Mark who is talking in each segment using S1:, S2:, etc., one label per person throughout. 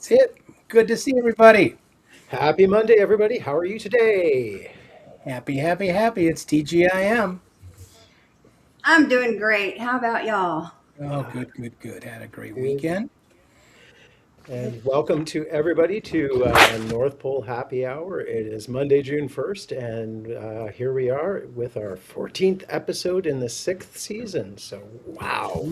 S1: That's it. Good to see everybody.
S2: Happy Monday, everybody. How are you today?
S1: Happy, happy, happy. It's TGIM.
S3: I'm doing great. How about y'all?
S1: Oh, good, good, good. Had a great
S2: Good.
S1: weekend.
S2: And welcome to everybody to North Pole Happy Hour. It is Monday, June 1st, and here we are with our 14th episode in the sixth season. So, wow.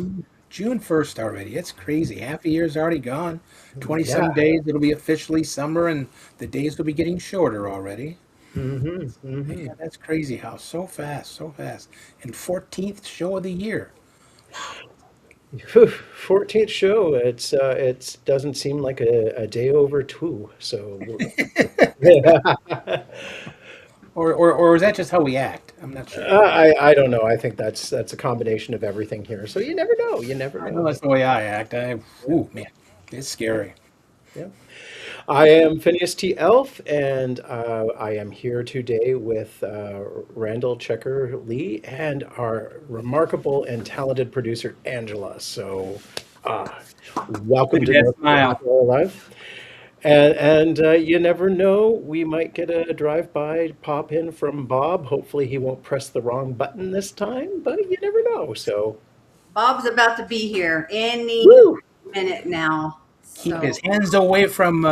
S1: June 1st already. It's crazy. Half a year's already gone. 20
S2: Yeah.
S1: some days. It'll be officially summer, and the days will be getting shorter already.
S2: Mm-hmm.
S1: Man, that's crazy how so fast, so fast. And 14th show of the year.
S2: 14th show. It doesn't seem like a day over two. So,
S1: Or is that just how we act? I'm not sure.
S2: I don't know. I think that's a combination of everything here. So you never know. You never
S1: I know
S2: know.
S1: that's the way I act.
S2: Yeah.
S1: Man, it's scary.
S2: Yeah. I am Phineas T. Elf, and I am here today with Randall Checker Lee and our remarkable and talented producer, Angela. So, uh,
S1: Look
S2: welcome
S1: at
S2: to
S1: that
S2: North Pole
S1: smile.
S2: Happy Hour Live. And you never know, we might get a drive-by pop in from Bob. Hopefully, he won't press the wrong button this time, but you never know. So,
S3: Bob's about to be here any
S2: woo!
S3: minute now.
S1: Keep
S3: So
S1: his hands away from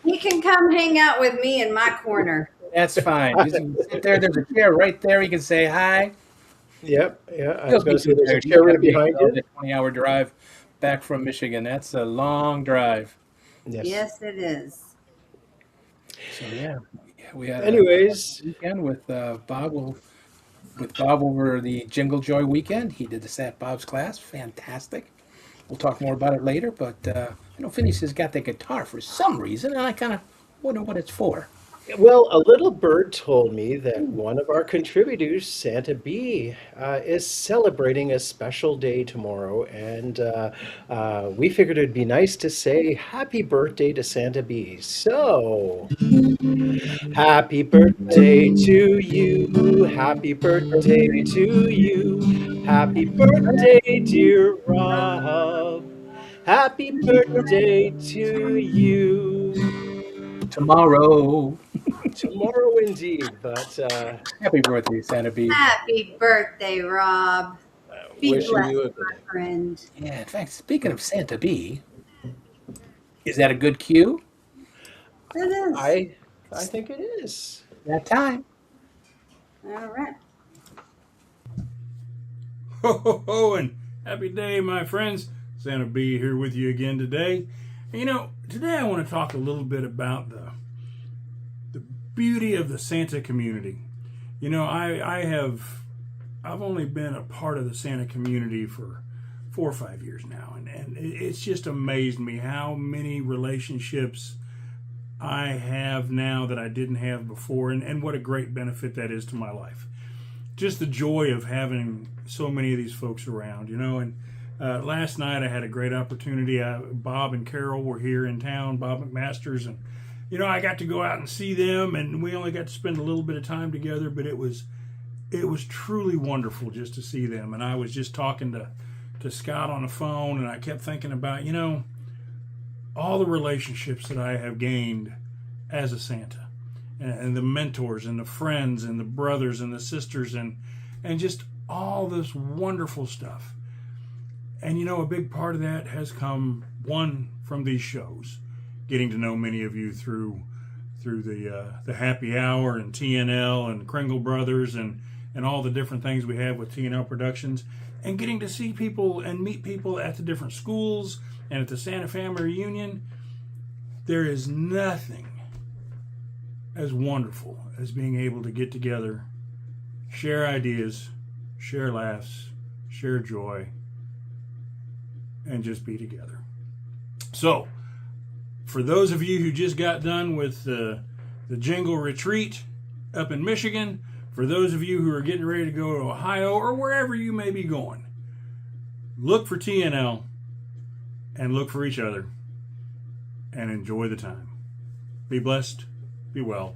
S3: he can come hang out with me in my corner.
S1: That's fine. Just you sit there. There's a chair right there. You can say hi.
S2: Yep, yeah, I
S1: He'll
S2: was going
S1: be
S2: to say
S1: too
S2: there's a
S1: tired. He's
S2: chair
S1: got to
S2: right
S1: make
S2: behind you.
S1: the 20-hour drive back from Michigan. That's a long drive.
S2: Yes.
S3: Yes, it is.
S1: So yeah, we had a
S2: Anyways,
S1: weekend with Bob. With Bob over the Jingle Joy weekend. He did the Sat Bob's class. Fantastic. We'll talk more about it later. But I know Phineas has got the guitar for some reason, and I kind of wonder what it's for.
S2: well, a little bird told me that one of our contributors, Santa B, is celebrating a special day tomorrow, and we figured it'd be nice to say happy birthday to Santa B. So, happy birthday to you, happy birthday to you, happy birthday, dear Rob, happy birthday to you.
S1: Tomorrow.
S2: Tomorrow indeed, but
S1: Happy birthday, Santa B.
S3: Happy birthday, Rob. Be
S2: wishing
S3: blessed,
S2: you a
S3: my
S2: good.
S3: friend.
S1: Yeah, in fact, speaking of Santa B, is that a good cue?
S3: It is.
S2: I think it is.
S1: That time.
S3: All right.
S4: Ho ho ho and happy day, my friends. Santa B here with you again today. And, today I want to talk a little bit about the beauty of the Santa community. I've only been a part of the Santa community for 4 or 5 years now, and it's just amazed me how many relationships I have now that I didn't have before, and what a great benefit that is to my life. Just the joy of having so many of these folks around, and last night I had a great opportunity. Bob and Carol were here in town, Bob McMasters, and I got to go out and see them, and we only got to spend a little bit of time together, but it was truly wonderful just to see them. And I was just talking to Scott on the phone, and I kept thinking about all the relationships that I have gained as a Santa, and the mentors and the friends and the brothers and the sisters, and just all this wonderful stuff. And a big part of that has come, one, from these shows, getting to know many of you through the Happy Hour and TNL and Kringle Brothers, and all the different things we have with TNL Productions, and getting to see people and meet people at the different schools and at the Santa Family Reunion. There is nothing as wonderful as being able to get together, share ideas, share laughs, share joy, and just be together. So, for those of you who just got done with the Jingle Retreat up in Michigan, for those of you who are getting ready to go to Ohio or wherever you may be going, look for TNL and look for each other and enjoy the time. Be blessed. Be well.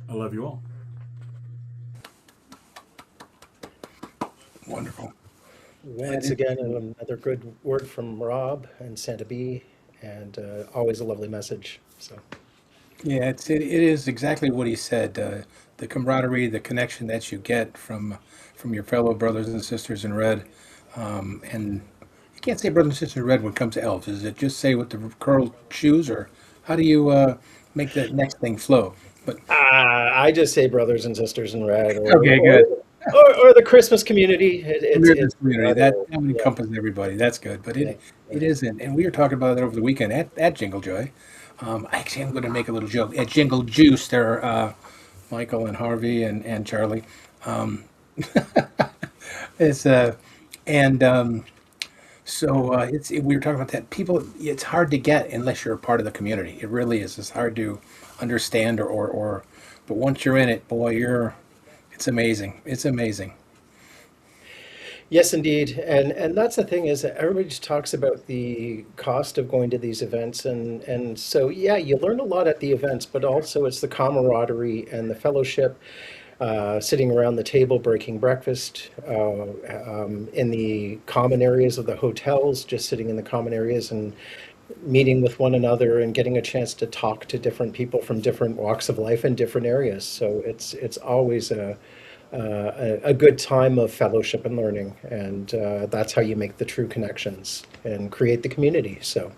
S4: I love you all.
S1: Wonderful.
S2: Once again, another good word from Rob and Santa B. and always a lovely message. So.
S1: Yeah, it is exactly what he said. The camaraderie, the connection that you get from your fellow brothers and sisters in red, and you can't say brothers and sisters in red when it comes to elves. Is it just say with the curled shoes, or how do you make that next thing flow? But
S2: I just say brothers and sisters in red,
S1: okay, good.
S2: or the Christmas community.
S1: American
S2: It's
S1: community
S2: another,
S1: that would
S2: yeah,
S1: encompass everybody. That's good, but
S2: yeah,
S1: it isn't. And we were talking about that over the weekend at Jingle Joy. Actually, I'm going to make a little joke at Jingle Juice. There, Michael and Harvey and Charlie. Um, it's and we were talking about that. People, it's hard to get unless you're a part of the community. It really is. It's hard to understand or but once you're in it, boy, it's amazing. It's amazing.
S2: yes, indeed. And that's the thing, is that everybody just talks about the cost of going to these events, and so yeah, you learn a lot at the events, but also it's the camaraderie and the fellowship, sitting around the table breaking breakfast, in the common areas of the hotels, just sitting in the common areas and meeting with one another and getting a chance to talk to different people from different walks of life in different areas. So it's always a good time of fellowship and learning, and that's how you make the true connections and create the community. So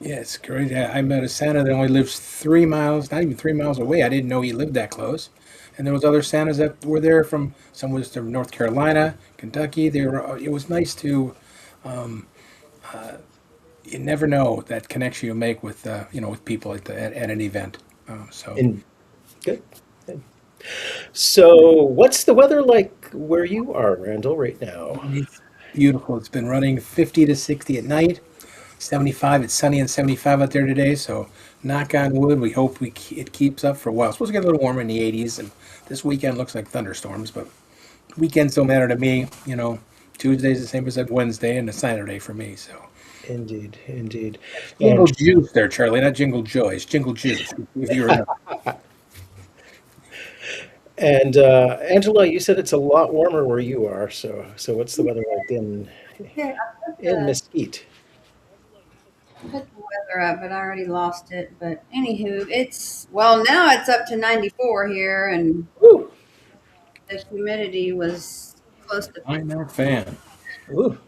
S1: Yeah, it's great. Yeah, I met a Santa that only lives 3 miles, not even 3 miles away. I didn't know he lived that close. And there was other Santas that were there from some was from North Carolina, Kentucky. They were. It was nice to. You never know that connection you make with with people at an event. So
S2: in good. Good. So what's the weather like where you are, Randall, right now?
S1: it's beautiful. It's been running 50 to 60 at night. 75. It's sunny and 75 out there today. So knock on wood. We hope it keeps up for a while. It's supposed to get a little warmer in the 80s, and this weekend looks like thunderstorms. But weekends don't matter to me. Tuesday's the same as that Wednesday, and a Saturday for me. So
S2: Indeed, indeed.
S1: Jingle
S2: And
S1: Juice there, Charlie, not Jingle Joy. It's Jingle Juice. If you remember.
S2: and Angela, you said it's a lot warmer where you are. So what's the weather like
S3: Okay, I put
S2: in
S3: the,
S2: Mesquite?
S3: put the weather up, but I already lost it. But anywho, well, now it's up to 94 here, and
S2: Ooh,
S3: the humidity was close to 50.
S1: I'm not a fan.
S2: ooh.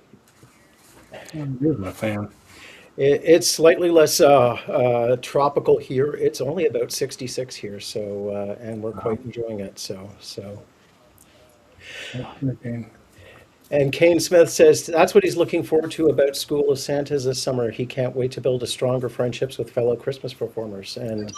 S1: I'm a my fan.
S2: It's slightly less tropical here. It's only about 66 here, so and we're quite
S1: Wow.
S2: enjoying it. So.
S1: Okay.
S2: And Kane Smith says that's what he's looking forward to about School of Santas this summer. He can't wait to build a stronger friendships with fellow Christmas performers, and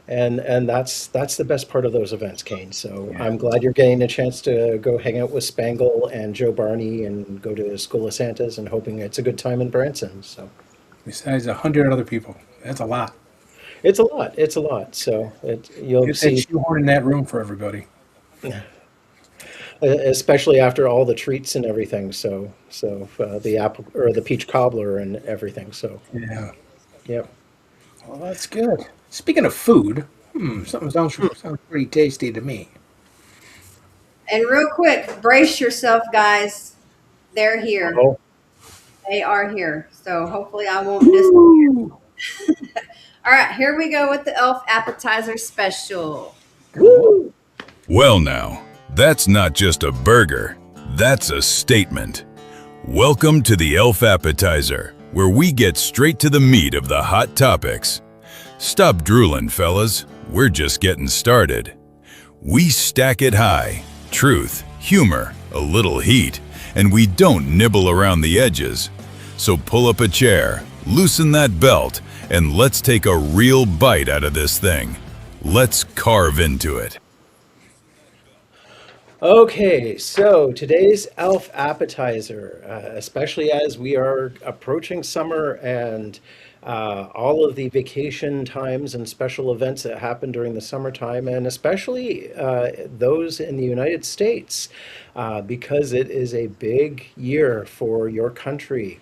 S2: that's the best part of those events, Kane. So
S1: Yeah.
S2: I'm glad you're getting a chance to go hang out with Spangle and Joe Barney and go to School of Santas, and hoping it's a good time in Branson. So
S1: Besides 100 other people, that's a lot.
S2: it's a lot. It's a lot. So you'll
S1: Get that
S2: see,
S1: shoehorn in that room for everybody.
S2: especially after all the treats and everything. So the apple or the peach cobbler and everything. So
S1: Yeah.
S2: yep.
S1: Well, that's good. Speaking of food, something sounds pretty tasty to me.
S3: And real quick, brace yourself, guys. They're here.
S2: Oh,
S3: They are here. So hopefully I won't miss.
S1: Ooh.
S3: All right, here we go with the Elf Appetizer Special.
S1: Cool.
S2: woo!
S5: Well, now, that's not just a burger, that's a statement. Welcome to the Elf Appetizer, where we get straight to the meat of the hot topics. Stop drooling, fellas, we're just getting started. We stack it high, truth, humor, a little heat, and we don't nibble around the edges. So pull up a chair, loosen that belt, and let's take a real bite out of this thing. Let's carve into it.
S2: Okay, so today's Elf Appetizer, especially as we are approaching summer and all of the vacation times and special events that happen during the summertime, and especially those in the United States, because it is a big year for your country.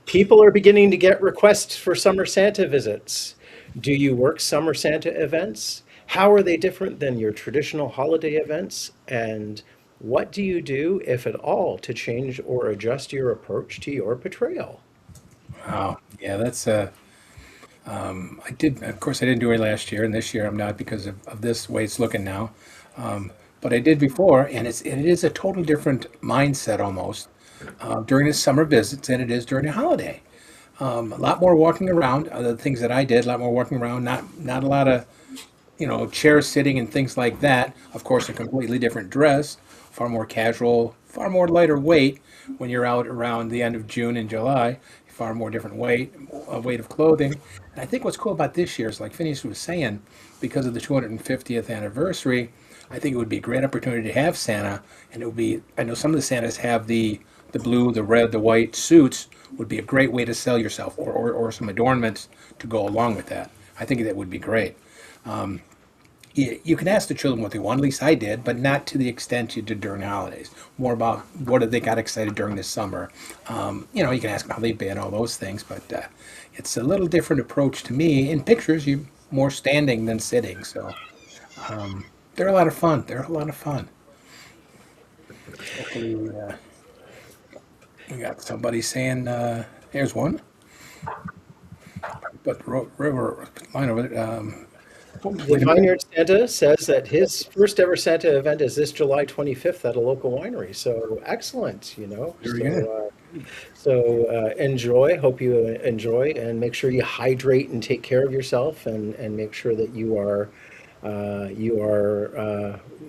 S2: People are beginning to get requests for summer Santa visits. Do you work summer Santa events? How are they different than your traditional holiday events? And what do you do, if at all, to change or adjust your approach to your portrayal?
S1: Wow. Yeah, that's I did, of course, I didn't do it last year, and this year I'm not because of this way it's looking now. Um, but I did before, and it is a total different mindset almost during the summer visits than it is during the holiday. A lot more walking around. The things that I did, a lot more walking around. Not a lot of chair sitting and things like that. Of course, a completely different dress, far more casual, far more lighter weight when you're out around the end of June and July. Far more different weight of clothing. And I think what's cool about this year is, like Phineas was saying, because of the 250th anniversary, I think it would be a great opportunity to have Santa. And it would be, I know some of the Santas have the blue, the red, the white suits, would be a great way to sell yourself, or some adornments to go along with that. I think that would be great. You can ask the children what they want. At least I did, but not to the extent you did during the holidays. More about what did they got excited during the summer. You can ask them how they've been, all those things. But it's a little different approach to me. In pictures, you more standing than sitting. So they're a lot of fun. They're a lot of fun. Hopefully, we got somebody saying, "Here's one." But river line over it.
S2: The Vineyard Santa says that his first ever Santa event is this July 25th at a local winery. So excellent,
S1: Very good.
S2: Enjoy. Hope you enjoy, and make sure you hydrate and take care of yourself, and make sure that you are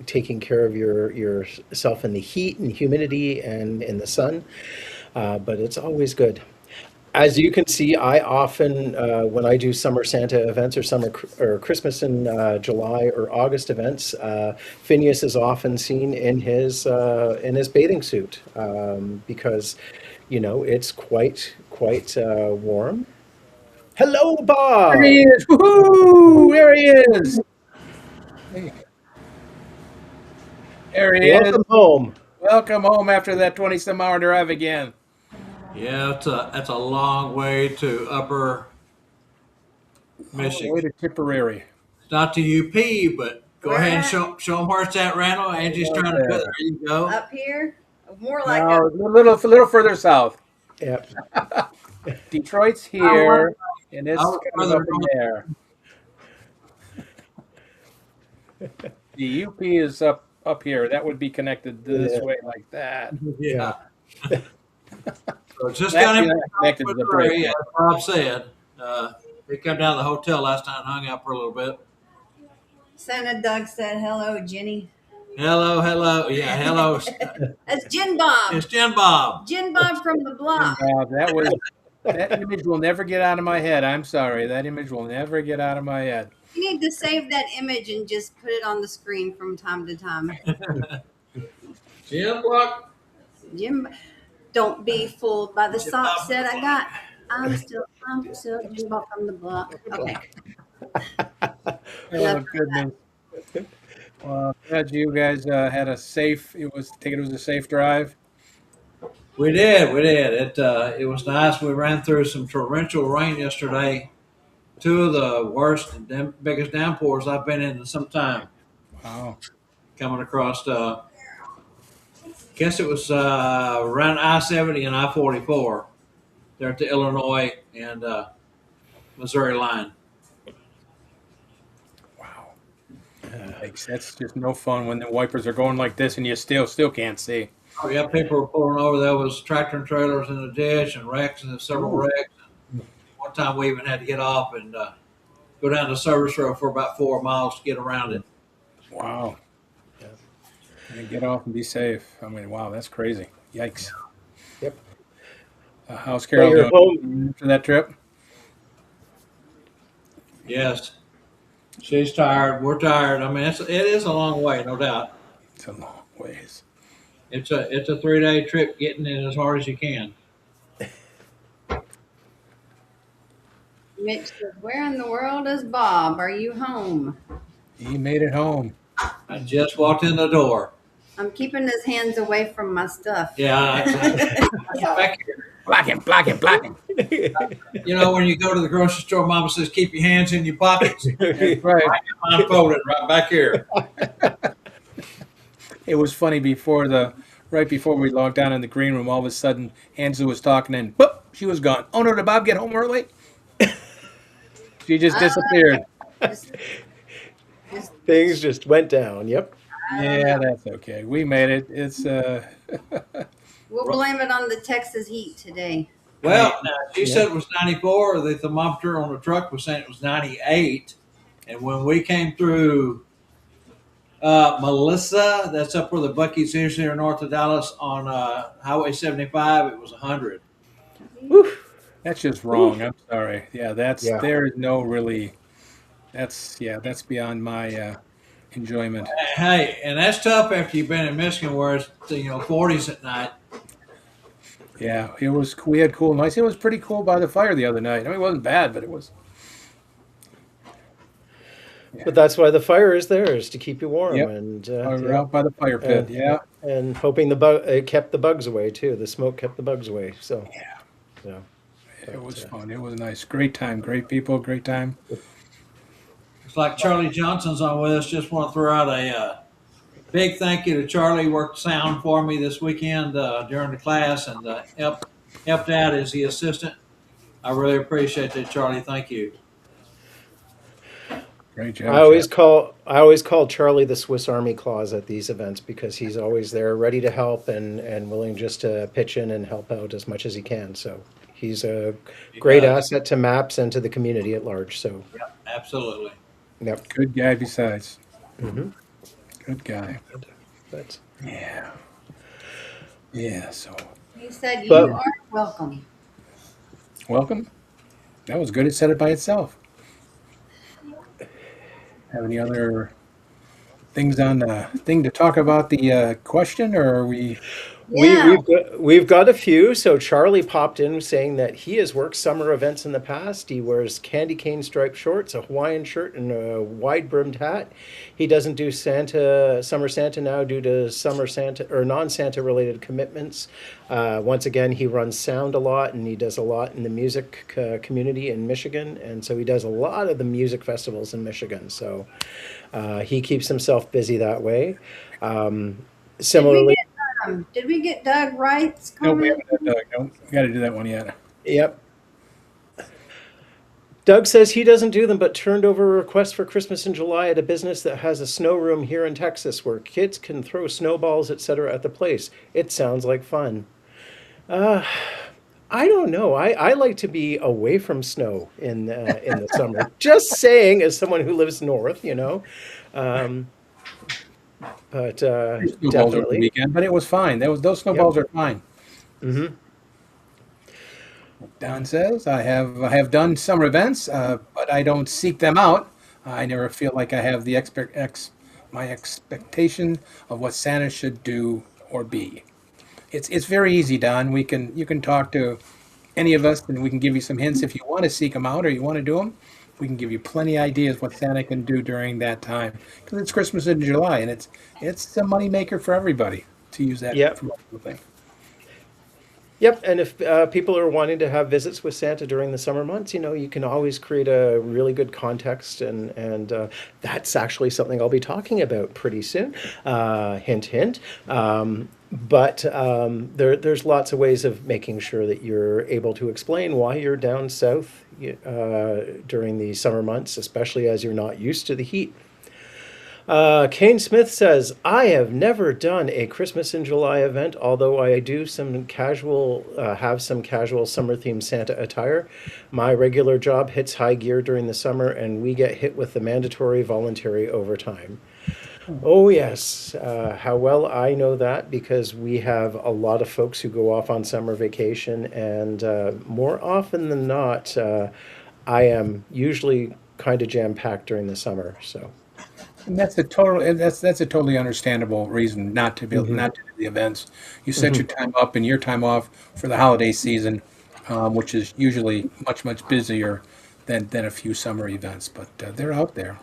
S2: taking care of yourself in the heat and humidity and in the sun. But it's always good. As you can see, I often, when I do summer Santa events or Christmas in July or August events, Phineas is often seen in his bathing suit, because it's quite warm. Hello,
S1: There
S2: Bob.
S1: he is! Woohoo! There he is! Hey, there he is!
S2: Welcome home.
S1: Welcome home after that 20 some hour drive again.
S6: Yeah, that's a long way to Upper
S1: All the way
S6: Michigan.
S1: to Tipperary.
S6: It's not to UP, but go
S3: Where
S6: ahead and
S3: at?
S6: show them where it's at, Randall. Angie's
S1: Right
S6: trying to put.
S1: there.
S6: There you go.
S3: Up here? More like up.
S1: Now, a little further south.
S2: Yep.
S1: Detroit's
S6: I was,
S1: here, and
S6: I
S1: it's
S6: was
S1: kind of
S6: further
S1: up in
S6: north.
S1: there. The UP is up here. That would be connected this
S2: Yeah.
S1: way like that.
S6: Yeah.
S2: Yeah.
S6: So it's just
S1: Actually,
S6: kind of
S1: not connected to the bridge.
S6: as Bob said. They come down to the hotel last night and hung out for a little bit.
S3: Santa Doug said, hello, Jenny.
S6: Hello, hello. Yeah, hello.
S3: That's Jen Bob.
S6: It's Jen Bob.
S3: Jen Bob from the block.
S1: That image will never get out of my head. I'm sorry. That image will never get out of my head.
S3: You need to save that image and just put it on the screen from time to time.
S6: Jen Block.
S3: Jim, don't be fooled by the
S6: Jen
S3: socks
S6: Bob.
S3: that I got. I'm still Jim Bob from the block. Okay.
S1: Oh, goodness. Well, glad you guys had a safe. It was a safe drive.
S6: We did. It was nice. We ran through some torrential rain yesterday. Two of the worst and biggest downpours I've been in some time.
S1: Wow.
S6: Coming across, guess it was around I-70 and I-44. There at the Illinois and Missouri line.
S1: Wow. That's just no fun when the wipers are going like this and you still can't see.
S6: Oh yeah, people were pulling over. There was tractor and trailers in the ditch and wrecks and several wrecks. One time we even had to get off and go down the service road for about 4 miles to get around it.
S1: Wow. And get off and be safe. I mean, wow, that's crazy. Yikes.
S2: Yep.
S1: How's Carol
S2: Well, you're
S1: doing after that trip?
S6: Yes, she's tired. We're tired. I mean, it is a long way, no doubt.
S1: It's a long ways.
S6: It's a 3-day trip getting in as hard as you can.
S3: Mitch says, where in the world is Bob? Are you home?
S1: He made it home.
S6: I just walked in the door.
S3: I'm keeping his hands away from my stuff.
S6: Yeah, back here.
S1: Block him.
S6: When you go to the grocery store, Mama says keep your hands in your pockets.
S1: That's right.
S6: Mine folded right back here.
S1: It was funny right before we logged down in the green room, all of a sudden Angela was talking and boop, she was gone. Oh no, did Bob get home early? She just
S3: I don't
S1: disappeared.
S3: know. Just,
S2: Things just went down. Yep.
S3: I don't
S1: Yeah,
S3: know.
S1: that's okay. We made it. It's
S3: We'll blame it on the Texas heat today.
S6: Well, now, she
S2: Yeah.
S6: said it was 94. The thermometer on the truck was saying it was 98. And when we came through Melissa, that's up where the Buc-ee's is here north of Dallas on Highway 75, it was 100.
S2: Whew.
S1: that's just
S2: Whew.
S1: wrong. I'm sorry. Yeah, that's
S2: Yeah.
S1: there is no really. That's beyond my enjoyment.
S6: Hey, and that's tough after you've been in Michigan where it's 40s at night.
S1: Yeah, it was. We had cool nights. It was pretty cool by the fire the other night. I mean, it wasn't bad, but it was.
S2: But that's why the fire is there, is to keep you warm,
S1: Yep.
S2: and
S1: We were
S2: yeah,
S1: out by the fire pit.
S2: and
S1: Yeah,
S2: and hoping it kept the bugs away too. The smoke kept the bugs away. So
S1: yeah.
S2: yeah.
S1: It was
S2: But,
S1: fun. It was nice. Great time. Great people. Great time.
S6: It's like Charlie Johnson's on with us. Just want to throw out a big thank you to Charlie. Worked sound for me this weekend during the class and helped out as the assistant. I really appreciate that, Charlie. Thank you.
S1: Great job.
S2: I always call Charlie the Swiss Army Claus at these events because he's always there, ready to help and willing just to pitch in and help out as much as he can. So he's a great asset to MAPS and to the community at large. So
S6: Absolutely.
S2: yep.
S1: Good guy. Besides,
S2: hmm
S1: good guy.
S2: But
S1: Yeah. Yeah. So
S3: He said, "You
S2: But-
S3: are welcome."
S1: welcome. That was good. It said it by itself. Have any other things on the thing to talk about the question, or are we?
S3: Yeah.
S2: we've got a few. So Charlie popped in saying that he has worked summer events in the past. He wears candy cane striped shorts, a Hawaiian shirt, and a wide brimmed hat. He doesn't do summer Santa now due to summer Santa or non Santa related commitments. Once again, he runs sound a lot and he does a lot in the music community in Michigan, and so he does a lot of the music festivals in Michigan. So he keeps himself busy that way. Similarly.
S3: Did we get Doug Wright's
S1: No, we
S3: comment?
S1: haven't. No, we got to do that one yet.
S2: Yep. Doug says he doesn't do them, but turned over a request for Christmas in July at a business that has a snow room here in Texas where kids can throw snowballs, etc. at the place. It sounds like fun. I don't know. I like to be away from snow in the summer. Just saying, as someone who lives north, you know. But
S1: Snowballs over the
S2: definitely.
S1: weekend, but it was fine. Those snowballs are fine.
S2: hmm
S1: Don says, I have done summer events, but I don't seek them out. I never feel like I have the my expectation of what Santa should do or be. It's very easy, Don. You can talk to any of us, and we can give you some hints if you want to seek them out or you want to do them. We can give you plenty of ideas what Santa can do during that time because it's Christmas in July, and it's a money maker for everybody to use that
S2: Yep.
S1: promotional thing.
S2: Yep, and if people are wanting to have visits with Santa during the summer months, you know, you can always create a really good context, and that's actually something I'll be talking about pretty soon. Hint, hint. There's lots of ways of making sure that you're able to explain why you're down south during the summer months, especially as you're not used to the heat. Kane Smith says, I have never done a Christmas in July event, although I do have some casual summer themed Santa attire. My regular job hits high gear during the summer, and we get hit with the mandatory voluntary overtime. Oh, yes. How well I know that because we have a lot of folks who go off on summer vacation, and more often than not, I am usually kind of jam packed during the summer. So.
S1: And that's a totally understandable reason not to not to do the events. You set your time up and your time off for the holiday season, which is usually much busier than a few summer events. But they're out there.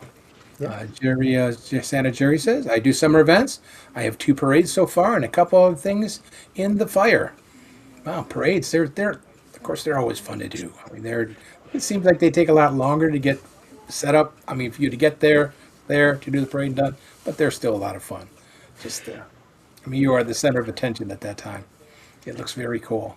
S1: Santa Jerry says, I do summer events. I have 2 parades so far and a couple of things in the fire. Wow, parades! They're of course they're always fun to do. I mean, it seems like they take a lot longer to get set up. I mean, for you to get there to do the parade and done, but they're still a lot of fun. Just I mean, you are the center of attention at that time. It looks very cool.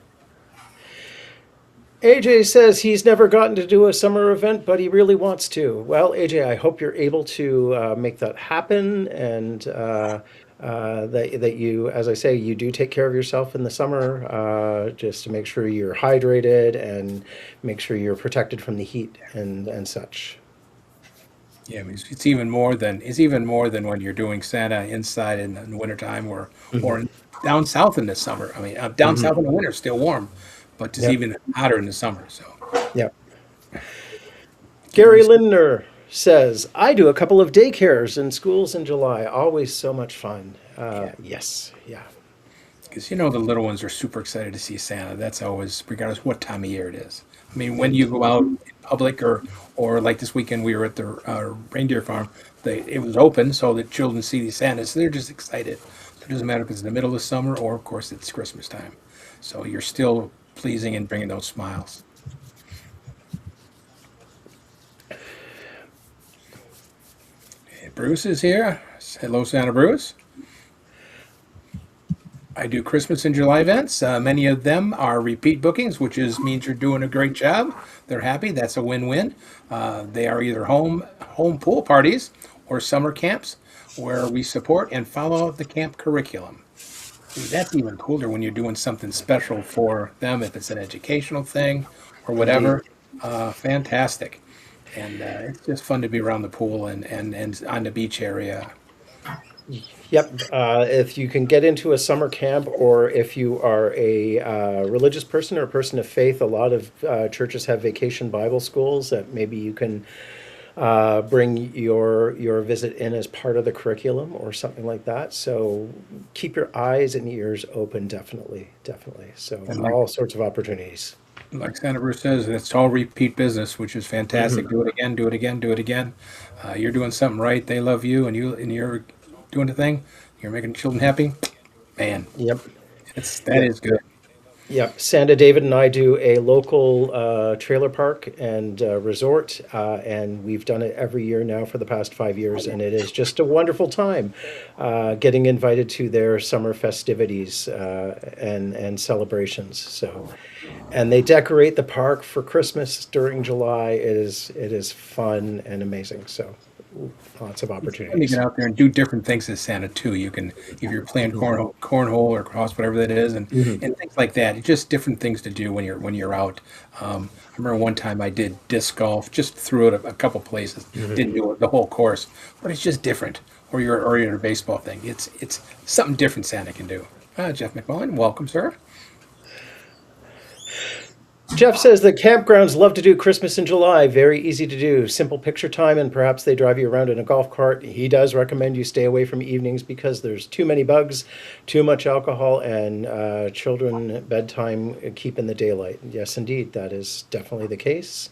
S2: AJ says he's never gotten to do a summer event, but he really wants to. Well, AJ, I hope you're able to make that happen, and that you, as I say, you do take care of yourself in the summer, just to make sure you're hydrated and make sure you're protected from the heat and such.
S1: Yeah, I mean, it's even more than when you're doing Santa inside in the wintertime or down south in the summer. I mean, down south in the winter, still warm, but it's
S2: Yep.
S1: even hotter in the summer. So
S2: Yep.
S1: can't
S2: Gary
S1: really
S2: Lindner says, I do a couple of daycares in schools in July. Always so much fun. Yes. Yeah.
S1: because the little ones are super excited to see Santa. That's always, regardless what time of year it is. I mean, when you go out in public or like this weekend we were at the reindeer farm, it was open so that children see these Santas. So they're just excited. So it doesn't matter if it's in the middle of summer or, of course, it's Christmas time. So you're still pleasing and bringing those smiles. Hey, Bruce is here. Hello, Santa Bruce. I do Christmas and July events. Many of them are repeat bookings, which means you're doing a great job. They're happy. That's a win-win. They are either home pool parties or summer camps where we support and follow the camp curriculum. See, that's even cooler when you're doing something special for them, if it's an educational thing or whatever. Fantastic. And it's just fun to be around the pool and on the beach area.
S2: Yep. If you can get into a summer camp, or if you are a religious person or a person of faith, a lot of churches have vacation Bible schools that maybe you can bring your visit in as part of the curriculum or something like that. So keep your eyes and ears open, definitely. So
S1: And like,
S2: all sorts of opportunities.
S1: like Santa Bruce says, it's all repeat business, which is fantastic. Do it again, do it again, do it again. You're doing something right. They love you, and you're doing the thing. You're making children happy. Man,
S2: Yep.
S1: that is good.
S2: Yep. Santa David and I do a local trailer park and resort, and we've done it every year now for the past 5 years, and it is just a wonderful time getting invited to their summer festivities and celebrations. So, and they decorate the park for Christmas during July. It is fun and amazing. So, lots of
S1: When you
S2: opportunities.
S1: get out there and do different things as Santa too. You can, if you're playing cornhole or cross, whatever that is, and things like that. Just different things to do when you're out. I remember one time I did disc golf, just threw it a couple places. Didn't do it the whole course, but it's just different. Or you're a baseball thing. It's something different Santa can do. Jeff McMullen, welcome, sir.
S2: Jeff says the campgrounds love to do Christmas in July. Very easy to do. Simple picture time, and perhaps they drive you around in a golf cart. He does recommend you stay away from evenings because there's too many bugs, too much alcohol, and children at bedtime keep in the daylight. Yes, indeed, that is definitely the case.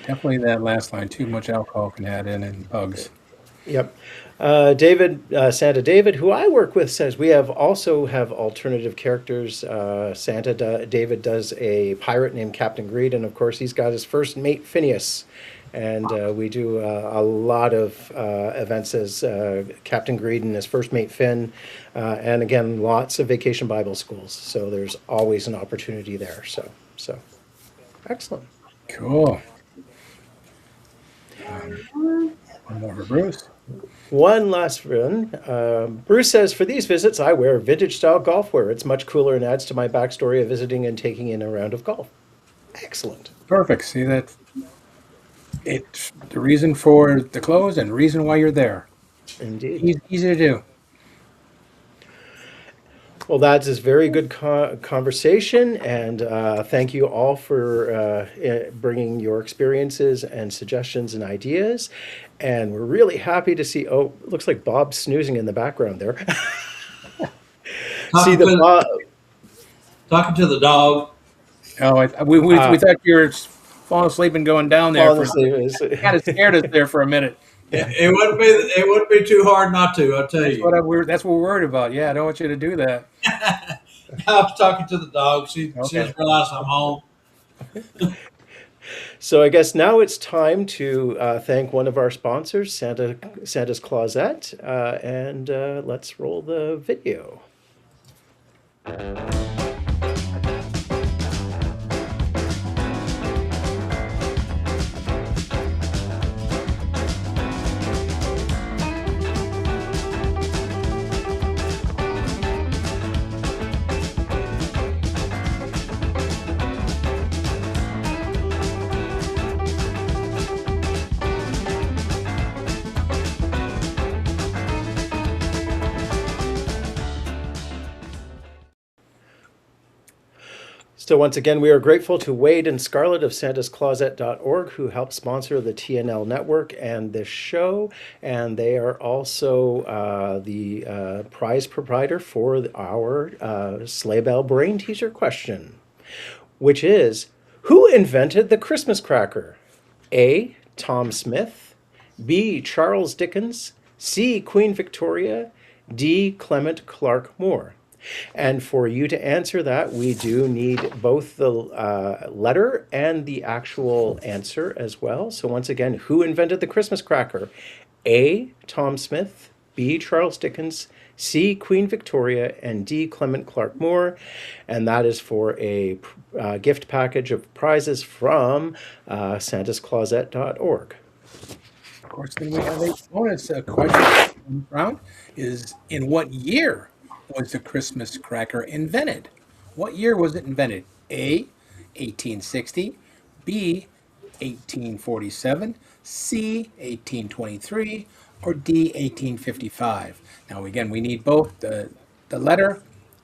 S1: Definitely that last line. Too much alcohol can add in and bugs.
S2: Yep. Santa David, who I work with, says we also have alternative characters. David does a pirate named Captain Greed, and of course he's got his first mate Phineus. And we do a lot of events as Captain Greed and his first mate Finn, and again lots of vacation Bible schools. So there's always an opportunity there. So excellent.
S1: Cool. One more for Bruce.
S2: One last one. Bruce says, for these visits, I wear vintage style golf wear. It's much cooler and adds to my backstory of visiting and taking in a round of golf. Excellent.
S1: Perfect. See that? It's the reason for the clothes and the reason why you're there.
S2: Indeed.
S1: Easy to do.
S2: Well, that's a very good conversation, and thank you all for bringing your experiences and suggestions and ideas. And we're really happy to see. Oh, it looks like Bob's snoozing in the background there. See the Bob.
S6: Talking to the dog.
S1: Oh, we thought you were falling asleep and going down there. Kind of scared us there for a minute.
S6: It wouldn't be too hard not to. I'll tell you.
S1: That's what we're worried about. Yeah, I don't want you to do that.
S6: I was talking to the dog. She just realized I'm home.
S2: So I guess now it's time to thank one of our sponsors, Santa's Closet, and let's roll the video. So once again, we are grateful to Wade and Scarlett of santascloset.org who help sponsor the TNL network and this show. And they are also the prize provider for our Sleigh Bell Brain Teaser question, which is, who invented the Christmas cracker? A. Tom Smith, B. Charles Dickens, C. Queen Victoria, D. Clement Clark Moore. And for you to answer that, we do need both the letter and the actual answer as well. So once again, who invented the Christmas cracker? A. Tom Smith, B. Charles Dickens, C. Queen Victoria, and D. Clement Clark Moore. And that is for a gift package of prizes from santascloset.org.
S1: Of course, then we have a bonus question round is, in what year was the Christmas cracker invented? What year was it invented? A, 1860, B, 1847, C, 1823, or D, 1855? Now, again, we need both the letter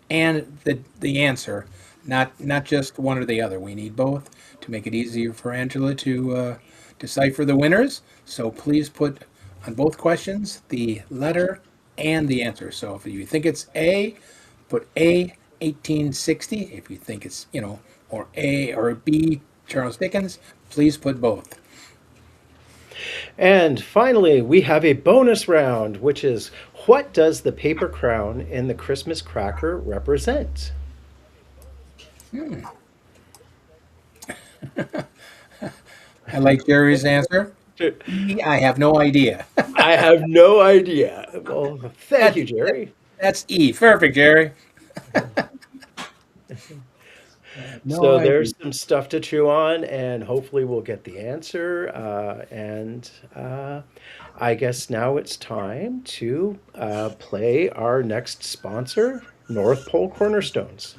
S1: and the answer, not just one or the other. We need both to make it easier for Angela to decipher the winners. So please put on both questions the letter and the answer. So if you think it's A, put A 1860. If you think it's, or A or B Charles Dickens, please put both.
S2: And finally, we have a bonus round, which is, what does the paper crown in the Christmas cracker represent?
S1: I like Jerry's answer. I have no idea.
S2: I have no idea. Well, thank you, Jerry.
S1: That's E. Perfect, Jerry.
S2: So there's some stuff to chew on, and hopefully we'll get the answer. And I guess now it's time to play our next sponsor, North Pole Cornerstones.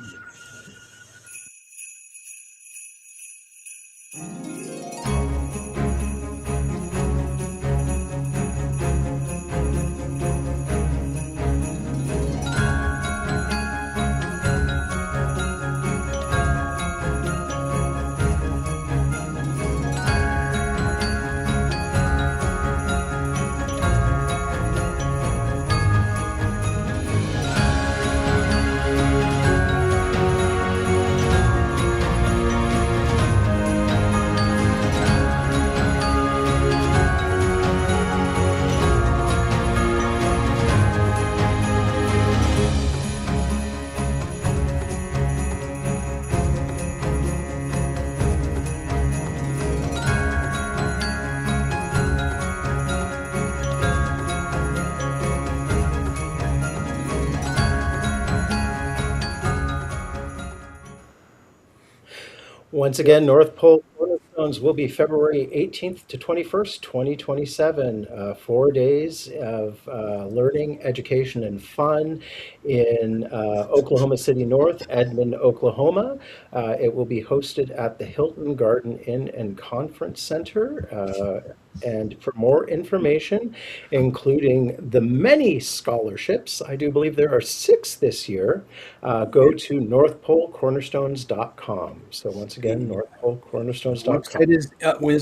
S2: Once again, North Pole Cornerstones will be February 18th to 21st, 2027. 4 days of learning, education, and fun in Oklahoma City North, Edmond, Oklahoma. It will be hosted at the Hilton Garden Inn and Conference Center. And for more information, including the many scholarships, I do believe there are 6 this year, go to northpolecornerstones.com. So once again, northpolecornerstones.com.
S1: Website is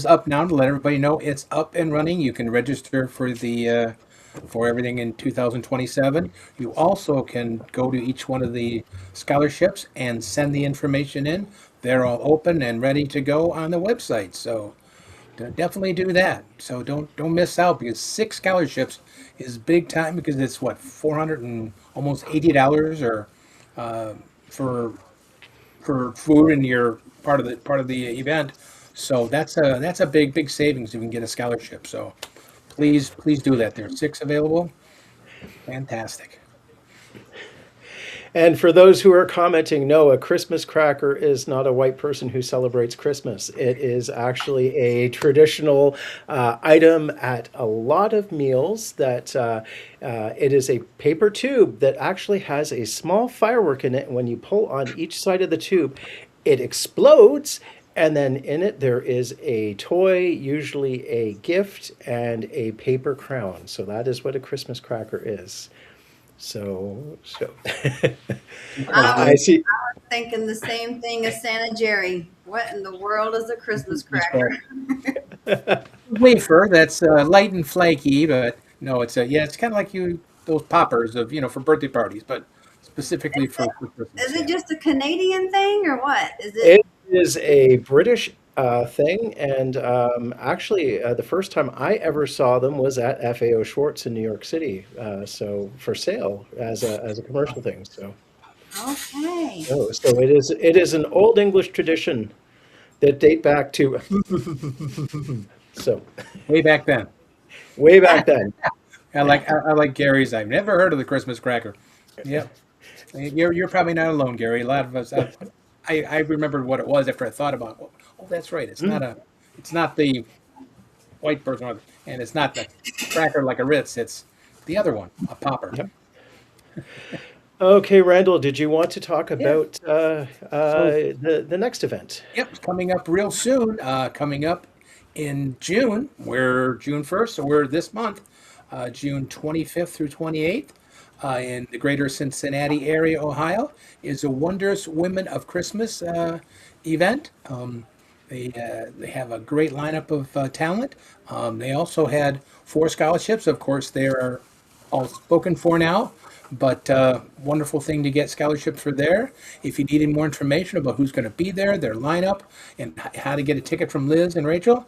S1: up now to let everybody know it's up and running. You can register for the for everything in 2027. You also can go to each one of the scholarships and send the information in. They're all open and ready to go on the website. So definitely do that. So don't miss out, because 6 scholarships is big time, because it's what, $400 and almost $80 or for food and your part of the event. So that's a big savings if you can get a scholarship. So please do that. There's 6 available. Fantastic.
S2: And for those who are commenting, no, a Christmas cracker is not a white person who celebrates Christmas. It is actually a traditional item at a lot of meals that it is a paper tube that actually has a small firework in it. And when you pull on each side of the tube, it explodes. And then in it, there is a toy, usually a gift, and a paper crown. So that is what a Christmas cracker is. So I see.
S3: thinking the same thing as Santa Jerry. What in the world is a Christmas
S1: That's
S3: cracker?
S1: wafer that's light and flaky, but no, it's kind of like those poppers of for birthday parties, but specifically for Christmas.
S3: Is it
S1: Yeah.
S3: just a Canadian thing or what? Is it?
S2: It is a British thing, and actually, the first time I ever saw them was at FAO Schwartz in New York City. So for sale as a commercial thing.
S3: Okay.
S2: So it is an old English tradition that date back to so
S1: Way back then.
S2: way back then.
S1: I like Gary's. I've never heard of the Christmas cracker. Yep. You're probably not alone, Gary. A lot of us. I remembered what it was after I thought about. Oh, that's right. It's not the white person, and it's not the cracker like a Ritz. It's the other one, a popper.
S2: Yep. Okay, Randall, did you want to talk
S1: Yeah.
S2: about
S1: So
S2: the next event?
S1: yep, it's coming up real soon. Coming up in June. We're June 1st, so we're this month, June 25th through 28th. In the greater Cincinnati area, Ohio, is a Wondrous Women of Christmas event. They have a great lineup of talent. They also had 4 scholarships. Of course, they are all spoken for now, but wonderful thing to get scholarships for there. If you need any more information about who's going to be there, their lineup, and how to get a ticket from Liz and Rachel,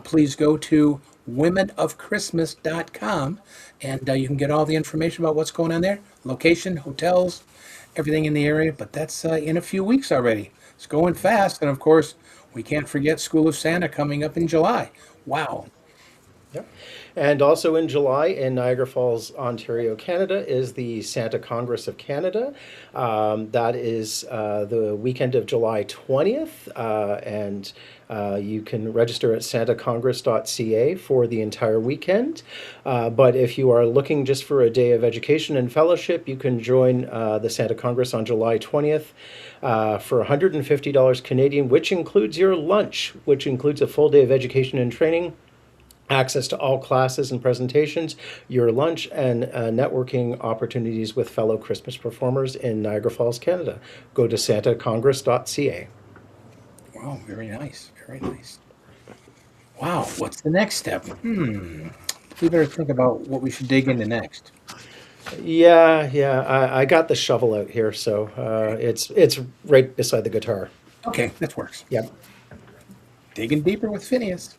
S1: please go to womenofchristmas.com, and you can get all the information about what's going on there, location, hotels, everything in the area. But that's in a few weeks already. It's going fast. And of course, we can't forget School of Santa coming up in July. Wow.
S2: Yep. And also in July in Niagara Falls, Ontario, Canada, is the Santa Congress of Canada. That is the weekend of July 20th, and you can register at santacongress.ca for the entire weekend. But if you are looking just for a day of education and fellowship, you can join the Santa Congress on July 20th for $150 Canadian, which includes your lunch, which includes a full day of education and training, access to all classes and presentations, your lunch, and networking opportunities with fellow Christmas performers in Niagara Falls, Canada. Go to santacongress.ca.
S1: Wow, very nice. Very nice. Wow, what's the next step? We better think about what we should dig into next.
S2: Yeah, I got the shovel out here, so it's right beside the guitar.
S1: Okay, that works.
S2: Yep.
S1: Digging deeper with Phineas.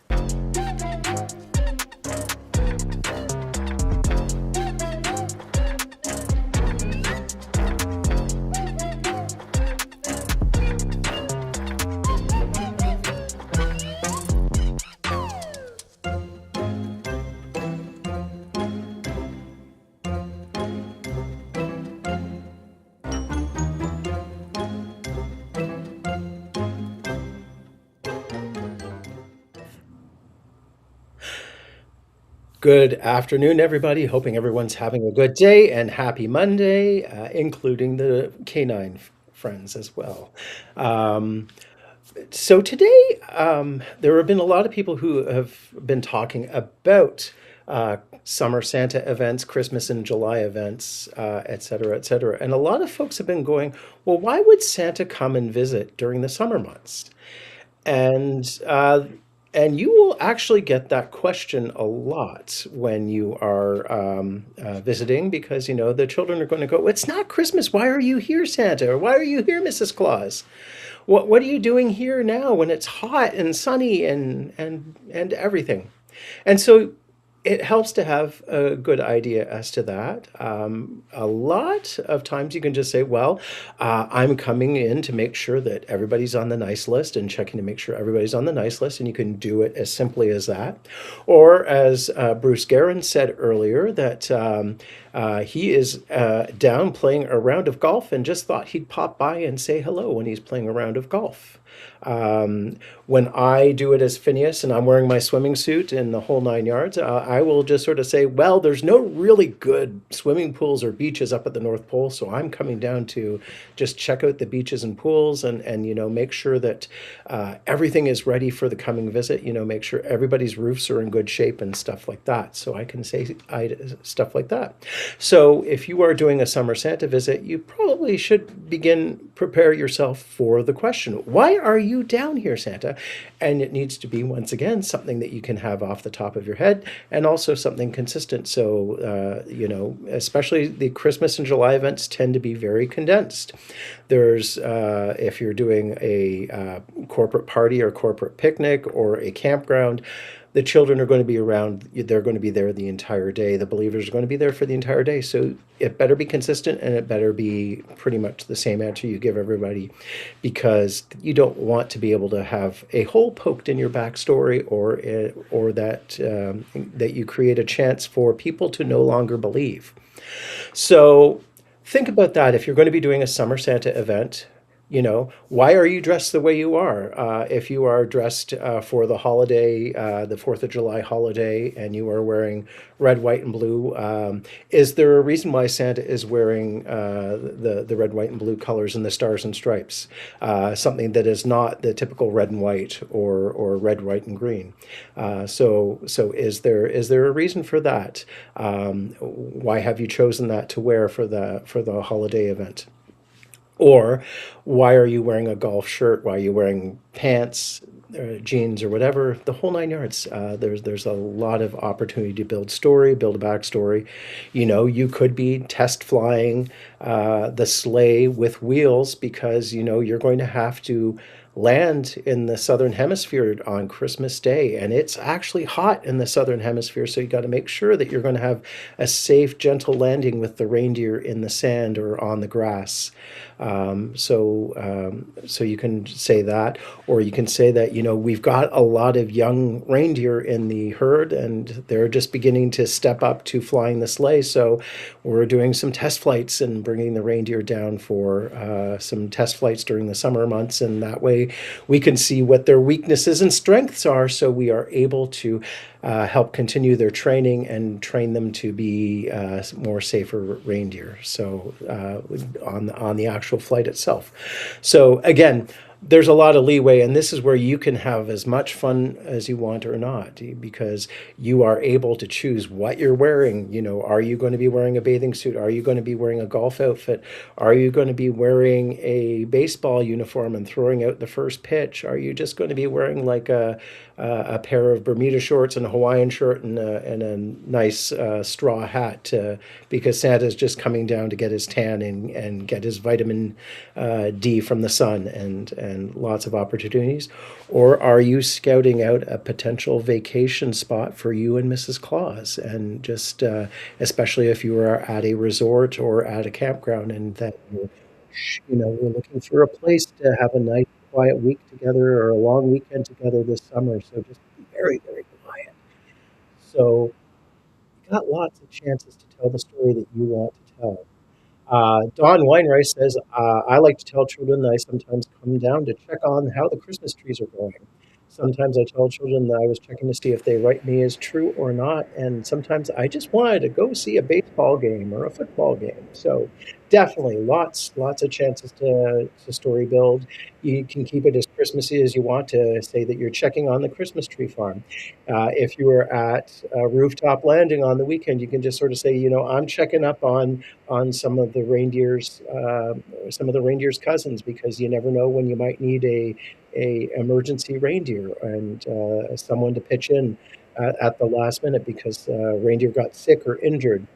S2: Good afternoon, everybody. Hoping everyone's having a good day and happy Monday, including the canine friends as well. Um, so today, there have been a lot of people who have been talking about summer Santa events, Christmas and July events, et cetera, et cetera. And a lot of folks have been going, well, why would Santa come and visit during the summer months? And you will actually get that question a lot when you are visiting, because the children are going to go, "It's not Christmas. Why are you here, Santa? Or why are you here, Mrs. Claus? What are you doing here now when it's hot and sunny and everything?" And so it helps to have a good idea as to that. A lot of times you can just say, well, I'm coming in to make sure that everybody's on the nice list and checking to make sure everybody's on the nice list. And you can do it as simply as that. Or as Bruce Guerin said earlier, that he is down playing a round of golf and just thought he'd pop by and say hello when he's playing a round of golf. When I do it as Phineas and I'm wearing my swimming suit and the whole 9 yards, I will just sort of say, well, there's no really good swimming pools or beaches up at the North Pole, so I'm coming down to just check out the beaches and pools and make sure that everything is ready for the coming visit. Make sure everybody's roofs are in good shape and stuff like that. So I can say stuff like that. So if you are doing a summer Santa visit, you probably should prepare yourself for the question, why are you down here, Santa? And it needs to be, once again, something that you can have off the top of your head and also something consistent. So, especially the Christmas and July events tend to be very condensed. There's, if you're doing a corporate party or corporate picnic or a campground, the children are going to be around. They're going to be there the entire day. The believers are going to be there for the entire day. So it better be consistent, and it better be pretty much the same answer you give everybody, because you don't want to be able to have a hole poked in your backstory, or that you create a chance for people to no longer believe. So think about that. If you're going to be doing a summer Santa event, why are you dressed the way you are? If you are dressed for the holiday, the 4th of July holiday, and you are wearing red, white, and blue, is there a reason why Santa is wearing the red, white, and blue colors and the stars and stripes? Something that is not the typical red and white or red, white, and green. So is there a reason for that? Why have you chosen that to wear for the holiday event? Or why are you wearing a golf shirt? Why are you wearing pants, jeans, or whatever? The whole 9 yards. There's a lot of opportunity to build story, build a backstory. You could be test flying the sleigh with wheels because you're going to have to land in the southern hemisphere on Christmas Day, and it's actually hot in the southern hemisphere, so you got to make sure that you're going to have a safe, gentle landing with the reindeer in the sand or on the grass. So you can say that, or you can say that we've got a lot of young reindeer in the herd, and they're just beginning to step up to flying the sleigh. So we're doing some test flights and bringing the reindeer down for some test flights during the summer months, and that way we can see what their weaknesses and strengths are, so we are able to help continue their training and train them to be more safer reindeer. So on the actual flight itself. So again, there's a lot of leeway, and this is where you can have as much fun as you want or not, because you are able to choose what you're wearing. Are you going to be wearing a bathing suit? Are you going to be wearing a golf outfit? Are you going to be wearing a baseball uniform and throwing out the first pitch? Are you just going to be wearing like a pair of Bermuda shorts and a Hawaiian shirt and a nice straw hat because Santa's just coming down to get his tan and get his vitamin D from the sun and lots of opportunities? Or are you scouting out a potential vacation spot for you and Mrs. Claus, and just especially if you are at a resort or at a campground, and that we're looking for a place to have a nice quiet week together or a long weekend together this summer. So just be very, very quiet. So you got lots of chances to tell the story that you want to tell. Don Weinreich says, I like to tell children that I sometimes come down to check on how the Christmas trees are going. Sometimes I tell children that I was checking to see if they write me as true or not. And sometimes I just wanted to go see a baseball game or a football game. So definitely lots of chances to story build. You can keep it as Christmassy as you want to say that you're checking on the Christmas tree farm. If you were at a rooftop landing on the weekend, you can just sort of say, I'm checking up on some of the reindeer's cousins, because you never know when you might need a emergency reindeer and someone to pitch in at the last minute because reindeer got sick or injured.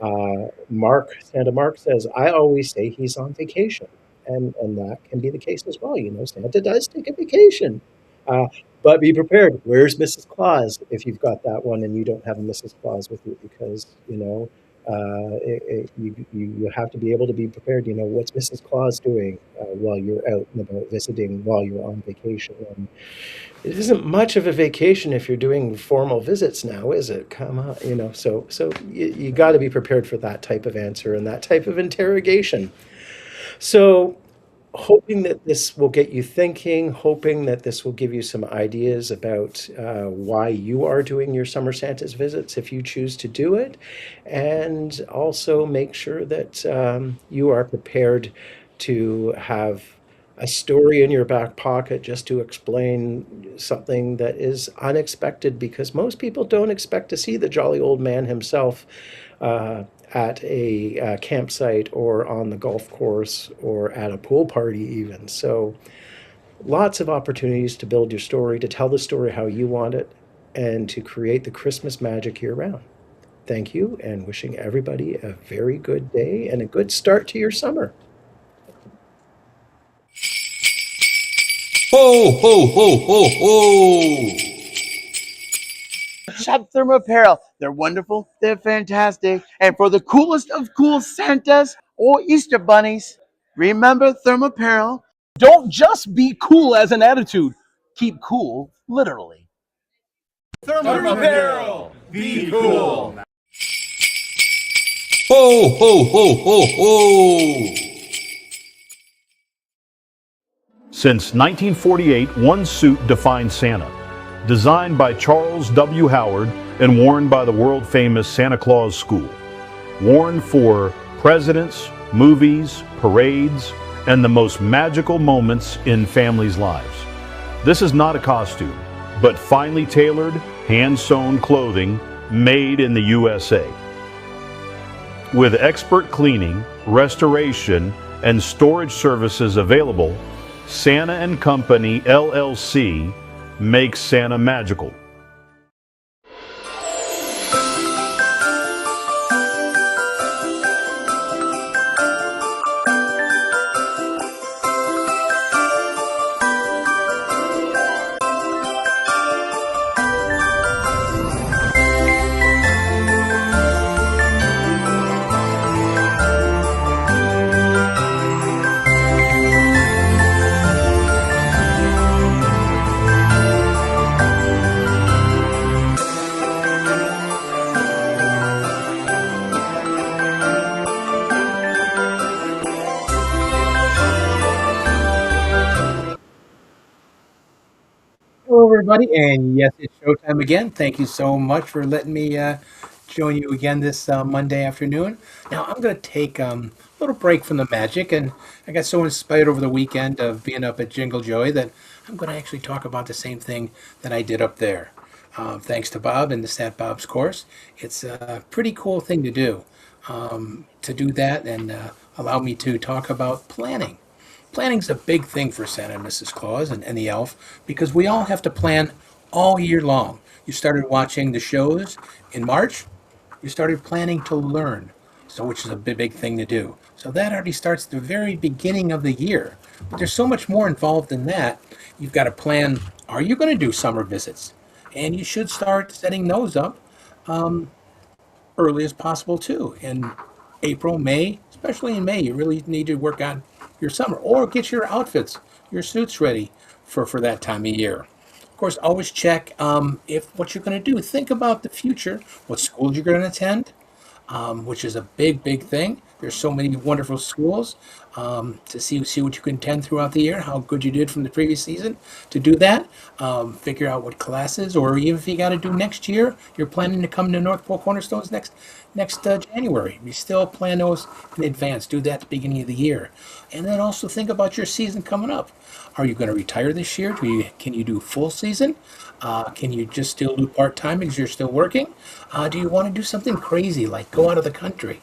S2: Santa Mark says, I always say he's on vacation. And that can be the case as well. Santa does take a vacation. But be prepared. Where's Mrs. Claus if you've got that one and you don't have a Mrs. Claus with you? Because, you have to be able to be prepared. What's Mrs. Claus doing while you're out and about visiting, while you're on vacation? And it isn't much of a vacation if you're doing formal visits now, is it? Come on, so you got to be prepared for that type of answer and that type of interrogation. So hoping that this will get you thinking, hoping that this will give you some ideas about why you are doing your Summer Santa's visits if you choose to do it, and also make sure that you are prepared to have a story in your back pocket just to explain something that is unexpected, because most people don't expect to see the jolly old man himself uh, at a campsite or on the golf course or at a pool party, even. So, lots of opportunities to build your story, to tell the story how you want it, and to create the Christmas magic year round. Thank you, and wishing everybody a very good day and a good start to your summer.
S7: Ho, ho, ho, ho, ho!
S8: Shop Thermo Apparel. They're wonderful. They're fantastic. And for the coolest of cool Santas or Easter bunnies, remember Thermo Apparel.
S9: Don't just be cool as an attitude. Keep cool, literally.
S7: Thermapparel, be cool. Ho, ho, ho, ho, ho!
S10: Since 1948, one suit defined Santa. Designed by Charles W. Howard and worn by the world-famous Santa Claus School. Worn for presidents, movies, parades, and the most magical moments in families' lives. This is not a costume, but finely tailored, hand-sewn clothing made in the USA. With expert cleaning, restoration, and storage services available, Santa and Company, LLC, makes Santa magical.
S1: Hello, everybody, and yes, it's showtime again. Thank you so much for letting me join you again this Monday afternoon. Now, I'm going to take a little break from the magic, and I got so inspired over the weekend of being up at Jingle Joy that I'm going to actually talk about the same thing that I did up there. Thanks to Bob and the Sat Bob's course, it's a pretty cool thing to do that and allow me to talk about planning. Planning's a big thing for Santa and Mrs. Claus and the elf because we all have to plan all year long. You started watching the shows in March, you started planning to learn, so which is a big thing to do. So that already starts the very beginning of the year. But there's so much more involved than that. You've got to plan, are you going to do summer visits? And you should start setting those up early as possible too. In April, May, especially in May, you really need to work on your summer or get your outfits, your suits ready for that time of year. Of course, always check if what you're going to do. Think about the future, what schools you're going to attend, which is a big thing. There's so many wonderful schools to see what you can attend throughout the year, how good you did from the previous season. To do that, figure out what classes, or even if you got to do next year, you're planning to come to North Pole Cornerstones next January. You still plan those in advance. Do that at the beginning of the year, and then also think about your season coming up. Are you going to retire this year? Can you do full season? Can you just still do part time because you're still working? Do you want to do something crazy like go out of the country?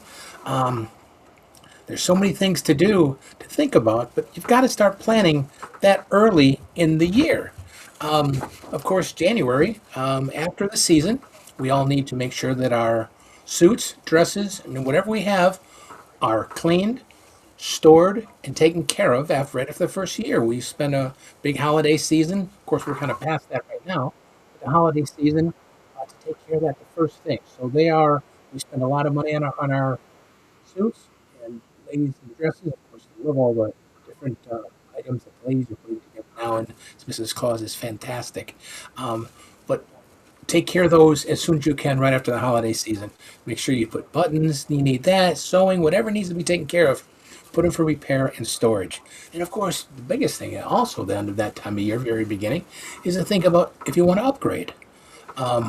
S1: There's so many things to do to think about, but you've got to start planning that early in the year. Of course, January, after the season, we all need to make sure that our suits, dresses, and whatever we have are cleaned, stored, and taken care of right after the first year. We spend a big holiday season. Of course, we're kind of past that right now. The holiday season, to take care of that the first thing. So we spend a lot of money on our suits and ladies and dresses. Of course, I love all the different items that ladies are putting together now, and Mrs. Claus is fantastic. But take care of those as soon as you can right after the holiday season. Make sure you put buttons, you need that, sewing, whatever needs to be taken care of put them for repair and storage. And of course, the biggest thing also then at that time of year, very beginning, is to think about if you want to upgrade.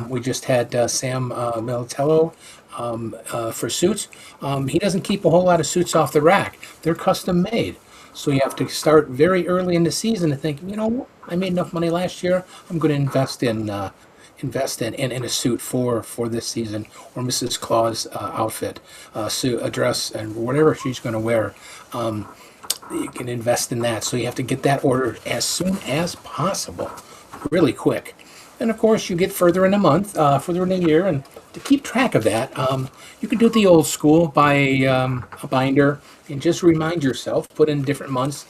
S1: We just had Sam Militello for suits. He doesn't keep a whole lot of suits off the rack. They're custom made. So you have to start very early in the season to think, I made enough money last year. I'm going to invest in a suit for this season, or Mrs. Claus outfit, suit, a dress, and whatever she's going to wear. You can invest in that. So you have to get that ordered as soon as possible, really quick. And of course, you get further in the month, further in the year, and to keep track of that, you can do it the old school, buy a binder and just remind yourself, put in different months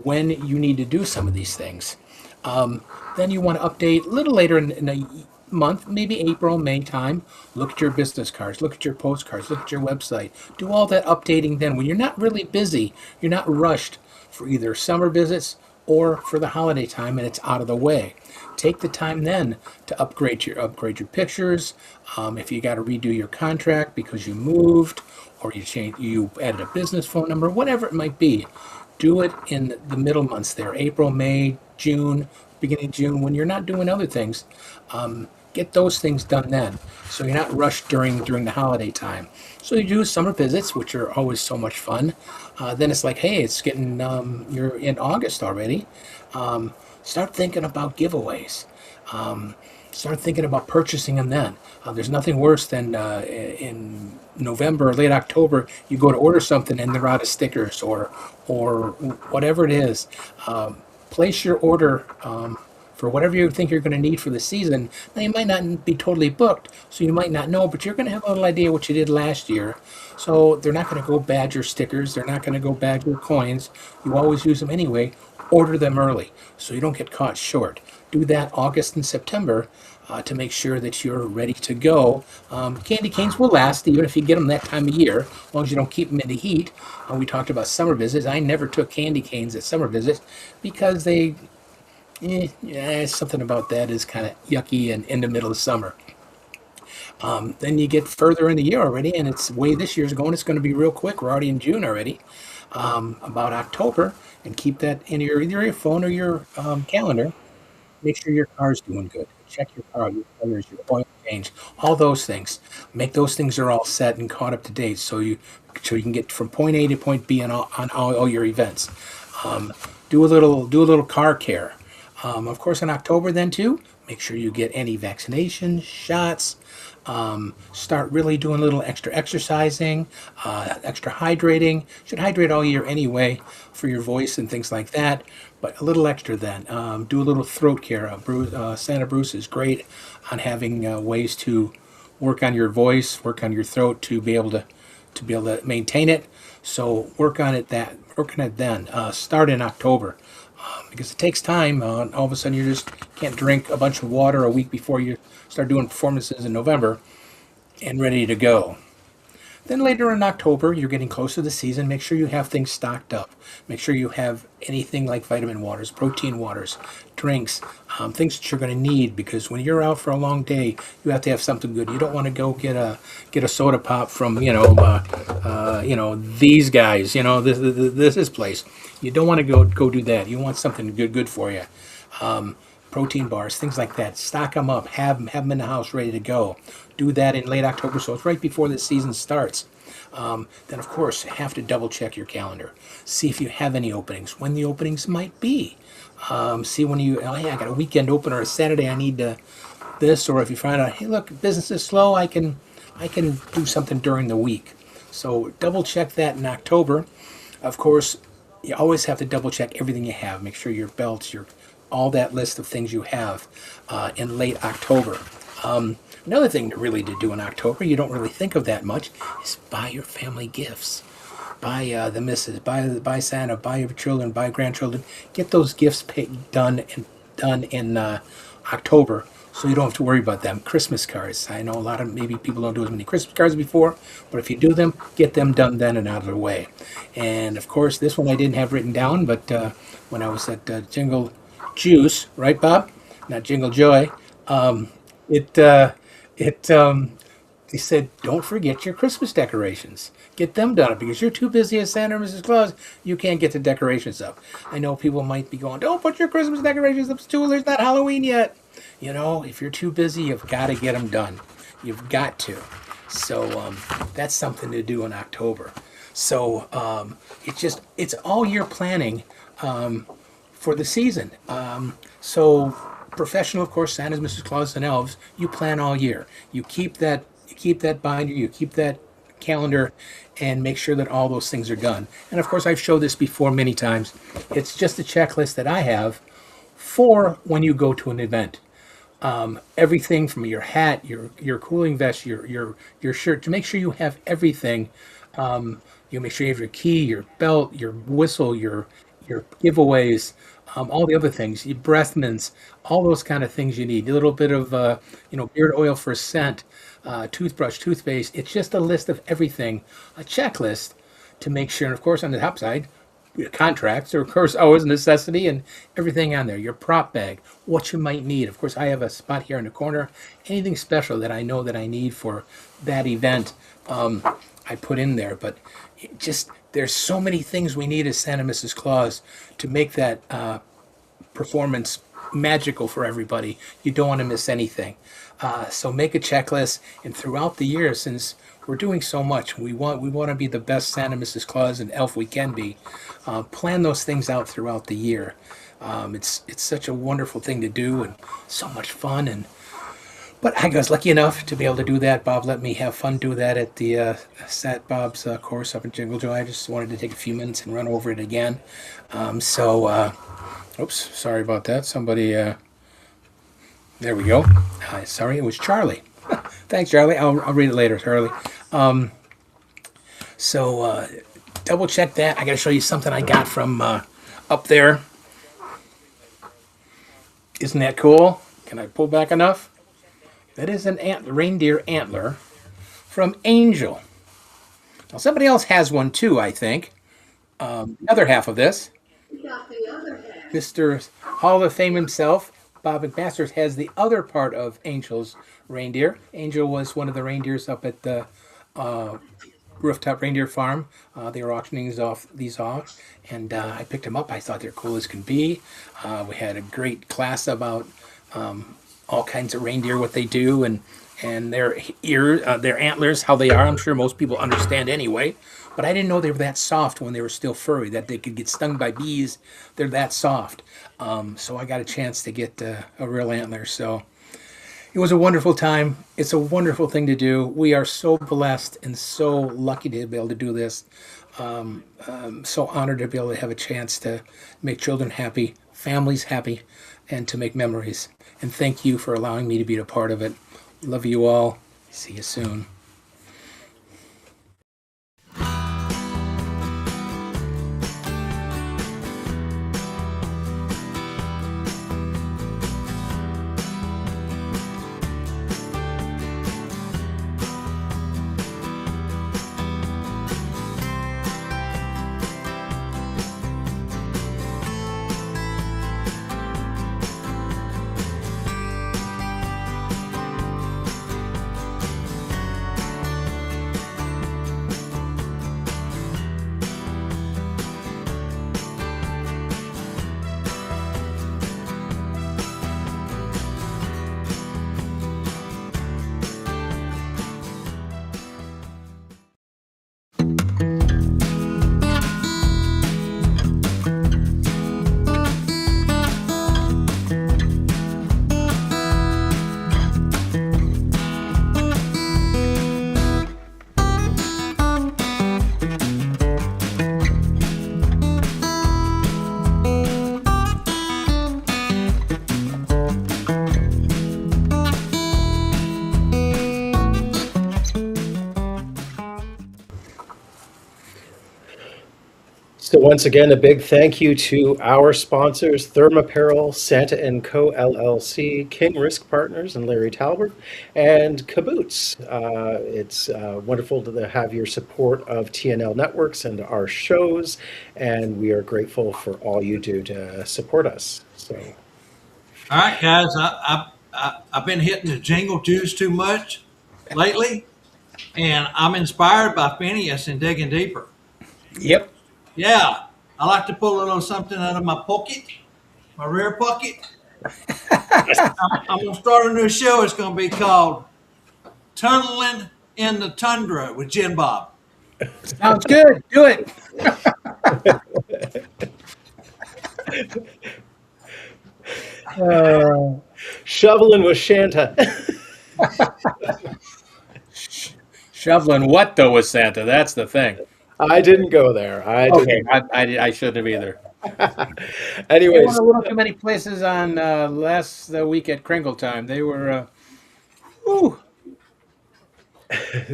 S1: when you need to do some of these things. Then you want to update a little later in the month, maybe April, May time. Look at your business cards, look at your postcards, look at your website. Do all that updating then when you're not really busy, you're not rushed for either summer visits or for the holiday time and it's out of the way. Take the time then to upgrade your pictures. If you got to redo your contract because you moved or you added a business phone number, whatever it might be, do it in the middle months there, April, May, June, beginning of June, when you're not doing other things. Get those things done then, so you're not rushed during the holiday time. So you do summer visits, which are always so much fun. Then it's like, hey, it's getting you're in August already. Start thinking about giveaways. Start thinking about purchasing them then. There's nothing worse than in November or late October, you go to order something and they're out of stickers or whatever it is. Place your order for whatever you think you're going to need for the season. Now, you might not be totally booked, so you might not know, but you're going to have a little idea what you did last year. So they're not going to go bad your stickers. They're not going to go bad your coins. You always use them anyway. Order them early so you don't get caught short. Do that August and September to make sure that you're ready to go. Candy canes will last even if you get them that time of year, as long as you don't keep them in the heat. We talked about summer visits. I never took candy canes at summer visits because something about that is kind of yucky and in the middle of summer. Then you get further in the year already, and it's way this year's going. It's going to be real quick. We're already in June already. About October, and keep that in either your phone or your calendar. Make sure your car's doing good. Check your car, your tires, your oil change, all those things. Make those things are all set and caught up to date, so you can get from point A to point B on all your events. Do a little car care. Of course, in October then too, make sure you get any vaccinations, shots. Start really doing a little extra exercising, extra hydrating. Should hydrate all year anyway for your voice and things like that, but a little extra then. Do a little throat care. Santa Bruce is great on having ways to work on your voice, work on your throat to be able to maintain it. So work on it then. Start in October. Because it takes time. All of a sudden, you just can't drink a bunch of water a week before you start doing performances in November and ready to go. Then later in October, you're getting close to the season. Make sure you have things stocked up. Make sure you have anything like vitamin waters, protein waters, drinks, things that you're going to need, because when you're out for a long day, you have to have something good. You don't want to go get a soda pop from these guys, this place. You don't want to go do that. You want something good for you. Protein bars, things like that. Stock them up. Have them in the house ready to go. Do that in late October, so it's right before the season starts. Then, of course, you have to double check your calendar. See if you have any openings, when the openings might be. See when I got a weekend open or a Saturday, I need this. Or if you find out, hey, look, business is slow, I can do something during the week. So double check that in October. Of course, you always have to double check everything you have. Make sure your belts, all that list of things you have in late October. Another thing to do in October, you don't really think of that much, is buy your family gifts. Buy the missus, buy Santa, buy your children, buy grandchildren. Get those gifts done in October, so you don't have to worry about them. Christmas cards. I know maybe people don't do as many Christmas cards before, but if you do them, get them done then and out of the way. And of course, this one I didn't have written down, but when I was at Jingle Juice, right, Bob? Not Jingle Joy. they said, don't forget your Christmas decorations. Get them done because you're too busy as Santa or Mrs. Claus. You can't get the decorations up. I know people might be going, don't put your Christmas decorations up too. There's not Halloween yet. You know, if you're too busy, you've got to get them done. You've got to. So that's something to do in October. So it's all year planning for the season. So professional, of course, Santa's, Mrs. Claus, and elves. You plan all year. You keep that binder. You keep that calendar, and make sure that all those things are done. And of course, I've showed this before many times. It's just a checklist that I have for when you go to an event. Everything from your hat, your cooling vest, your shirt, to make sure you have everything. You make sure you have your key, your belt, your whistle, your giveaways, all the other things, your breath mints, all those kind of things you need. A little bit of beard oil for scent, toothbrush, toothpaste. It's just a list of everything, a checklist to make sure. And of course, on the top side, your contracts are of course always a necessity, and everything on there. Your prop bag, what you might need. Of course, I have a spot here in the corner. Anything special that I know that I need for that event, I put in there. But there's so many things we need as Santa Mrs. Claus to make that performance magical for everybody. You don't want to miss anything. So make a checklist, and throughout the year, since we're doing so much, we want to be the best Santa, Mrs. Claus, and elf we can be. Plan those things out throughout the year. It's such a wonderful thing to do, and so much fun. But I was lucky enough to be able to do that. Bob let me have fun do that at the Sat Bob's course up in Jingle Joy. I just wanted to take a few minutes and run over it again. Oops, sorry about that. Somebody, there we go. Sorry, it was Charlie. Thanks, Charlie. I'll read it later, Charlie. Double check that. I got to show you something I got from up there. Isn't that cool? Can I pull back enough? That is an reindeer antler from Angel. Now, somebody else has one too, I think. The other half of this. Mr. Hall of Fame himself, Bob McMasters, has the other part of Angel's reindeer. Angel was one of the reindeers up at the Rooftop Reindeer Farm. They were auctioning these off, and I picked them up. I thought they're cool as can be. We had a great class about all kinds of reindeer, what they do, and their their antlers, how they are. I'm sure most people understand anyway, but I didn't know they were that soft when they were still furry, that they could get stung by bees. They're that soft. So I got a chance to get a real antler. So it was a wonderful time. It's a wonderful thing to do. We are so blessed and so lucky to be able to do this. So honored to be able to have a chance to make children happy, families happy, and to make memories. And thank you for allowing me to be a part of it. Love you all. See you soon.
S2: So once again, a big thank you to our sponsors, Thermapparel, Santa & Co. LLC, King Risk Partners, and Larry Talbert, and Caboots. It's wonderful to have your support of TNL Networks and our shows, and we are grateful for all you do to support us. So,
S6: all right, guys, I've been hitting the jingle juice too much lately. And I'm inspired by Phineas in digging deeper.
S1: Yep.
S6: Yeah, I like to pull a little something out of my pocket, my rear pocket. I'm going to start a new show. It's going to be called Tunneling in the Tundra with Jim Bob.
S1: Sounds good. Do it.
S2: Shoveling with Shanta.
S1: Shoveling what though with Santa? That's the thing.
S2: I didn't go there.
S1: Okay, I shouldn't have either. They
S2: Anyways,
S1: went a little too many places on last week at Kringle time. They were, whew.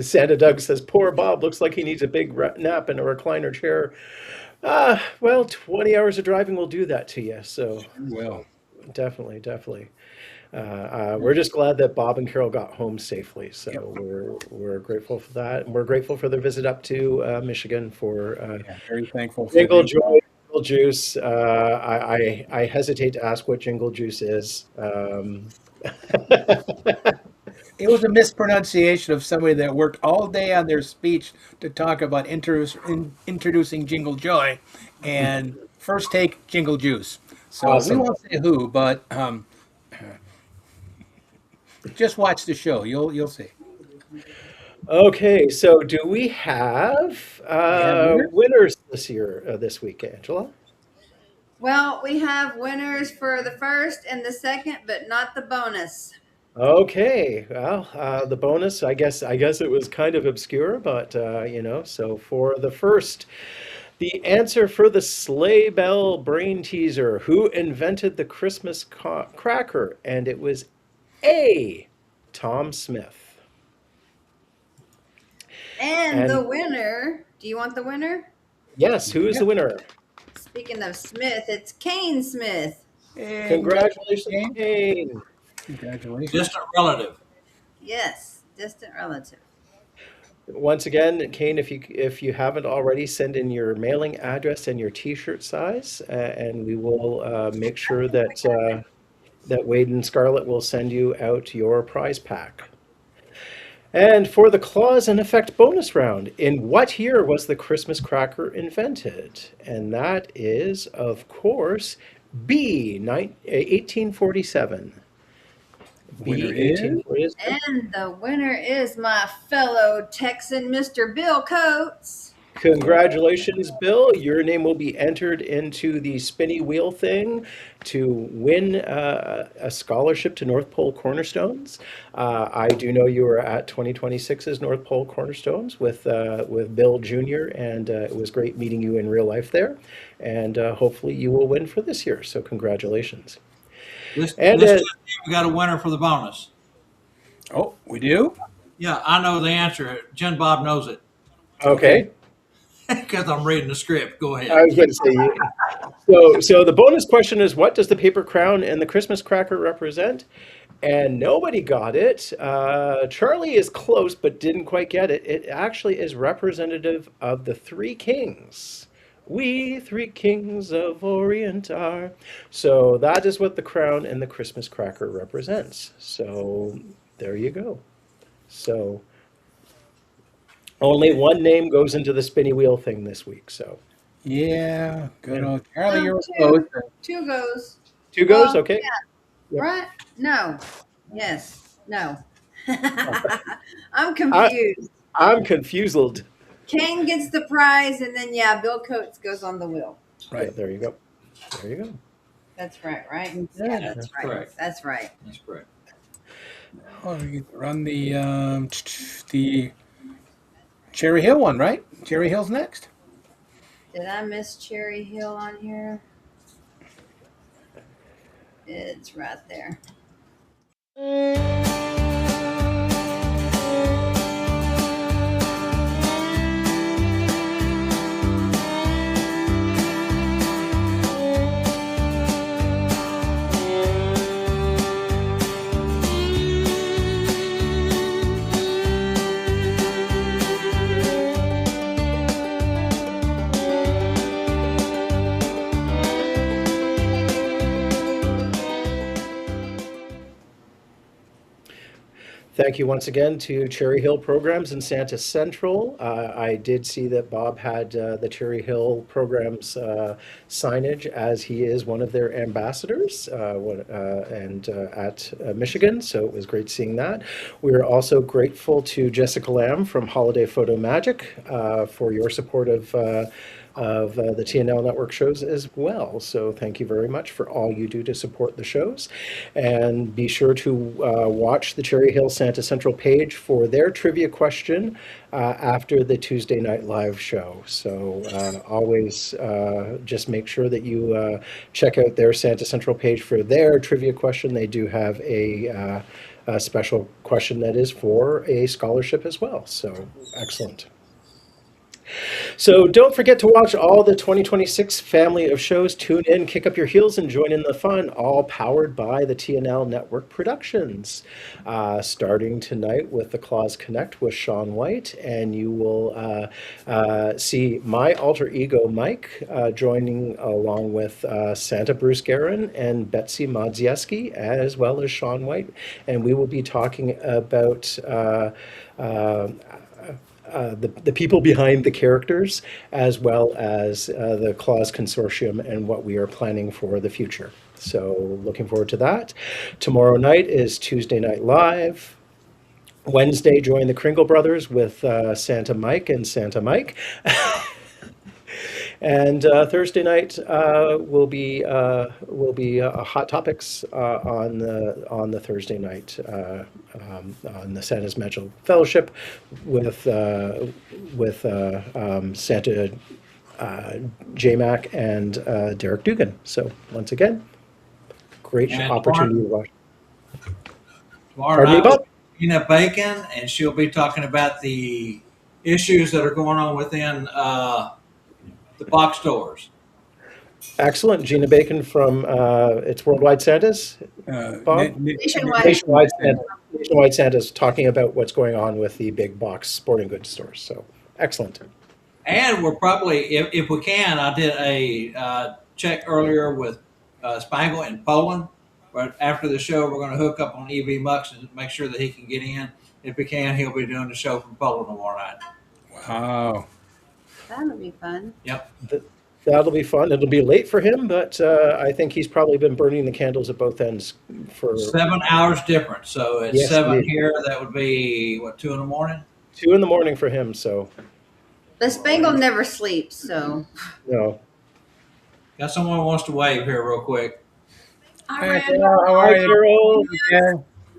S2: Santa Doug says, poor Bob looks like he needs a big nap in a recliner chair. Well, 20 hours of driving will do that to you. So
S1: Well,
S2: definitely, definitely. We're just glad that Bob and Carol got home safely. So we're grateful for that. And we're grateful for their visit up to Michigan for
S1: very thankful for
S2: Jingle
S1: the-
S2: Joy, Jingle Juice. I hesitate to ask what Jingle Juice is.
S1: It was a mispronunciation of somebody that worked all day on their speech to talk about introducing Jingle Joy, and first take Jingle Juice. So
S2: Awesome.
S1: we won't say who, but just watch the show. You'll see.
S2: Okay, so do we have
S1: winners?
S2: winners this week, Angela?
S3: Well, we have winners for the first and the second, but not the bonus.
S2: Okay, well, the bonus, I guess it was kind of obscure, but so for the first, the answer for the sleigh bell brain teaser, who invented the Christmas cracker? And it was A, Tom Smith.
S3: And the winner, do you want the winner?
S2: Yes, who is the winner?
S3: Speaking of Smith, it's Kane Smith.
S2: Congratulations, Kane.
S1: Congratulations.
S6: Distant relative.
S3: Yes, distant relative.
S2: Once again, Kane, if you haven't already, send in your mailing address and your T-shirt size, and we will make sure that Wade and Scarlett will send you out your prize pack. And for the cause and effect bonus round, in what year was the Christmas cracker invented? And that is, of course, B, 1847.
S1: Winner
S2: B, 1847.
S3: And the winner is my fellow Texan, Mr. Bill Coates.
S2: Congratulations, Bill. Your name will be entered into the spinny wheel thing to win a scholarship to North Pole Cornerstones. I do know you were at 2026's North Pole Cornerstones with Bill Jr., and it was great meeting you in real life there. And hopefully you will win for this year. So congratulations.
S6: This
S2: And
S6: time we got a winner for the bonus.
S1: Oh, we do?
S6: Yeah, I know the answer. Jen Bob knows it
S2: okay.
S6: because I'm reading the script. Go ahead.
S2: I was going to say, so the bonus question is, what does the paper crown and the Christmas cracker represent? And nobody got it. Charlie is close, but didn't quite get it. It actually is representative of the three kings. We three kings of Orient are. So that is what the crown and the Christmas cracker represents. So there you go. So only one name goes into the spinny wheel thing this week. So
S1: Yeah, good old Charlie. You're
S3: Two.
S1: close.
S3: Two goes.
S2: two goes,
S3: Well,
S2: okay?
S3: yeah. Right? No. Yes. No. I'm confused.
S2: I'm confused.
S3: Kane gets the prize, and then, Bill Coates goes on the wheel.
S2: Right, there you go. There you go.
S3: That's right, right? Yeah,
S1: Yeah,
S3: that's
S6: that's
S3: right.
S6: correct.
S3: That's right.
S6: That's correct.
S1: Oh, you run the Cherry Hill one, right? Cherry Hill's next.
S3: Did I miss Cherry Hill on here? It's right there.
S2: Thank you once again to Cherry Hill Programs and Santa Central. I did see that Bob had the Cherry Hill Programs signage, as he is one of their ambassadors at Michigan, so it was great seeing that. We are also grateful to Jessica Lamb from Holiday Photo Magic for your support of the TNL Network shows as well. So thank you very much for all you do to support the shows. And be sure to watch the Cherry Hill Santa Central page for their trivia question after the Tuesday Night Live show. So always just make sure that you check out their Santa Central page for their trivia question. They do have a special question that is for a scholarship as well. So excellent. So don't forget to watch all the 2026 family of shows. Tune in, kick up your heels, and join in the fun, all powered by the TNL Network Productions. Starting tonight with The Claws Connect with Sean White, and you will see my alter ego, Mike, joining along with Santa Bruce Guerin and Betsy Modzieski, as well as Sean White. And we will be talking about the people behind the characters, as well as the Claws Consortium and what we are planning for the future. So looking forward to that. Tomorrow night is Tuesday Night Live. Wednesday, join the Kringle Brothers with Santa Mike and Santa Mike. And Thursday night will be Hot Topics on the Thursday night on the Santa's Magical Fellowship with Santa J-Mac and Derek Dugan. So once again, great opportunity to watch.
S6: Tomorrow night with Gina Bacon, and she'll be talking about the issues that are going on within the box stores.
S2: Excellent. Gina Bacon from It's Worldwide Santas. Bob? Nationwide Santas, talking about what's going on with the big box sporting goods stores. So excellent.
S6: And we're probably, if we can, I did a check earlier with Spangle in Poland. But after the show, we're going to hook up on EV Mux and make sure that he can get in. If he can, he'll be doing the show from Poland tomorrow night.
S1: Wow.
S3: That'll be fun.
S6: Yep.
S2: That'll be fun. It'll be late for him, but I think he's probably been burning the candles at both ends for
S6: 7 hours difference. So it's
S2: Yes,
S6: 7
S2: indeed.
S6: here. That would be, 2 in the morning?
S2: 2 in the morning for him, so
S3: The Spangle never sleeps, so.
S2: no.
S6: Got someone who wants to wave here real quick.
S1: Hi, Carol. How are you?
S2: Carol.
S1: Yeah.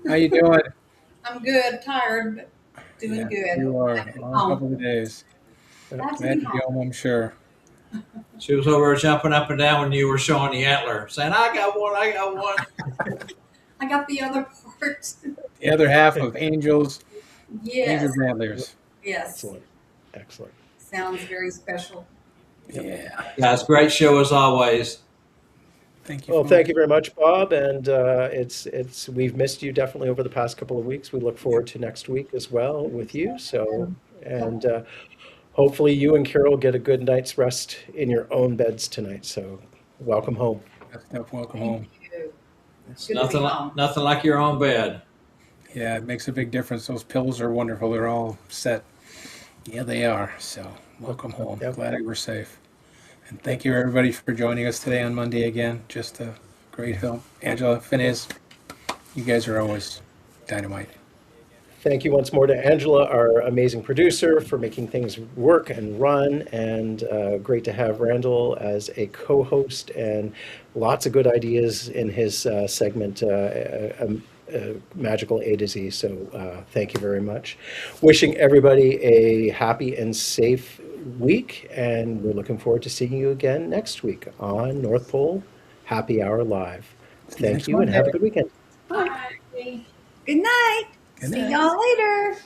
S1: How you doing?
S3: I'm good, tired, but doing good.
S1: You are.
S3: Happy to be
S1: Long
S3: home.
S1: couple of days.
S3: Glad to
S1: Glad
S3: be
S1: to be
S3: home.
S1: home, I'm sure.
S6: She was over there jumping up and down when you were showing the antler, saying, I got one.
S3: I got the other part.
S1: The other half of Angels
S3: Yes.
S1: Antlers.
S3: Yes.
S2: Excellent.
S3: Sounds very special.
S1: Yeah.
S6: Yeah, it's a great show as always.
S1: Thank you.
S2: Well, thank you very much, Bob. And we've missed you definitely over the past couple of weeks. We look forward to next week as well with you. So, and hopefully you and Carol get a good night's rest in your own beds tonight. So welcome home.
S1: Welcome home.
S6: It's nothing like your own bed.
S1: Yeah, it makes a big difference. Those pillows are wonderful. They're all set. Yeah, they are. So welcome home.
S2: Yep.
S1: Glad you were safe. And thank you, everybody, for joining us today on Monday again. Just a great help. Angela, Phineas, you guys are always dynamite.
S2: Thank you once more to Angela, our amazing producer, for making things work and run. And great to have Randyl as a co-host, and lots of good ideas in his segment, Magical A to Z. So thank you very much. Wishing everybody a happy and safe week, and we're looking forward to seeing you again next week on North Pole Happy Hour Live. Thank you, and have a good weekend.
S3: Bye. Good night.
S1: Good
S3: See
S1: night.
S3: y'all later.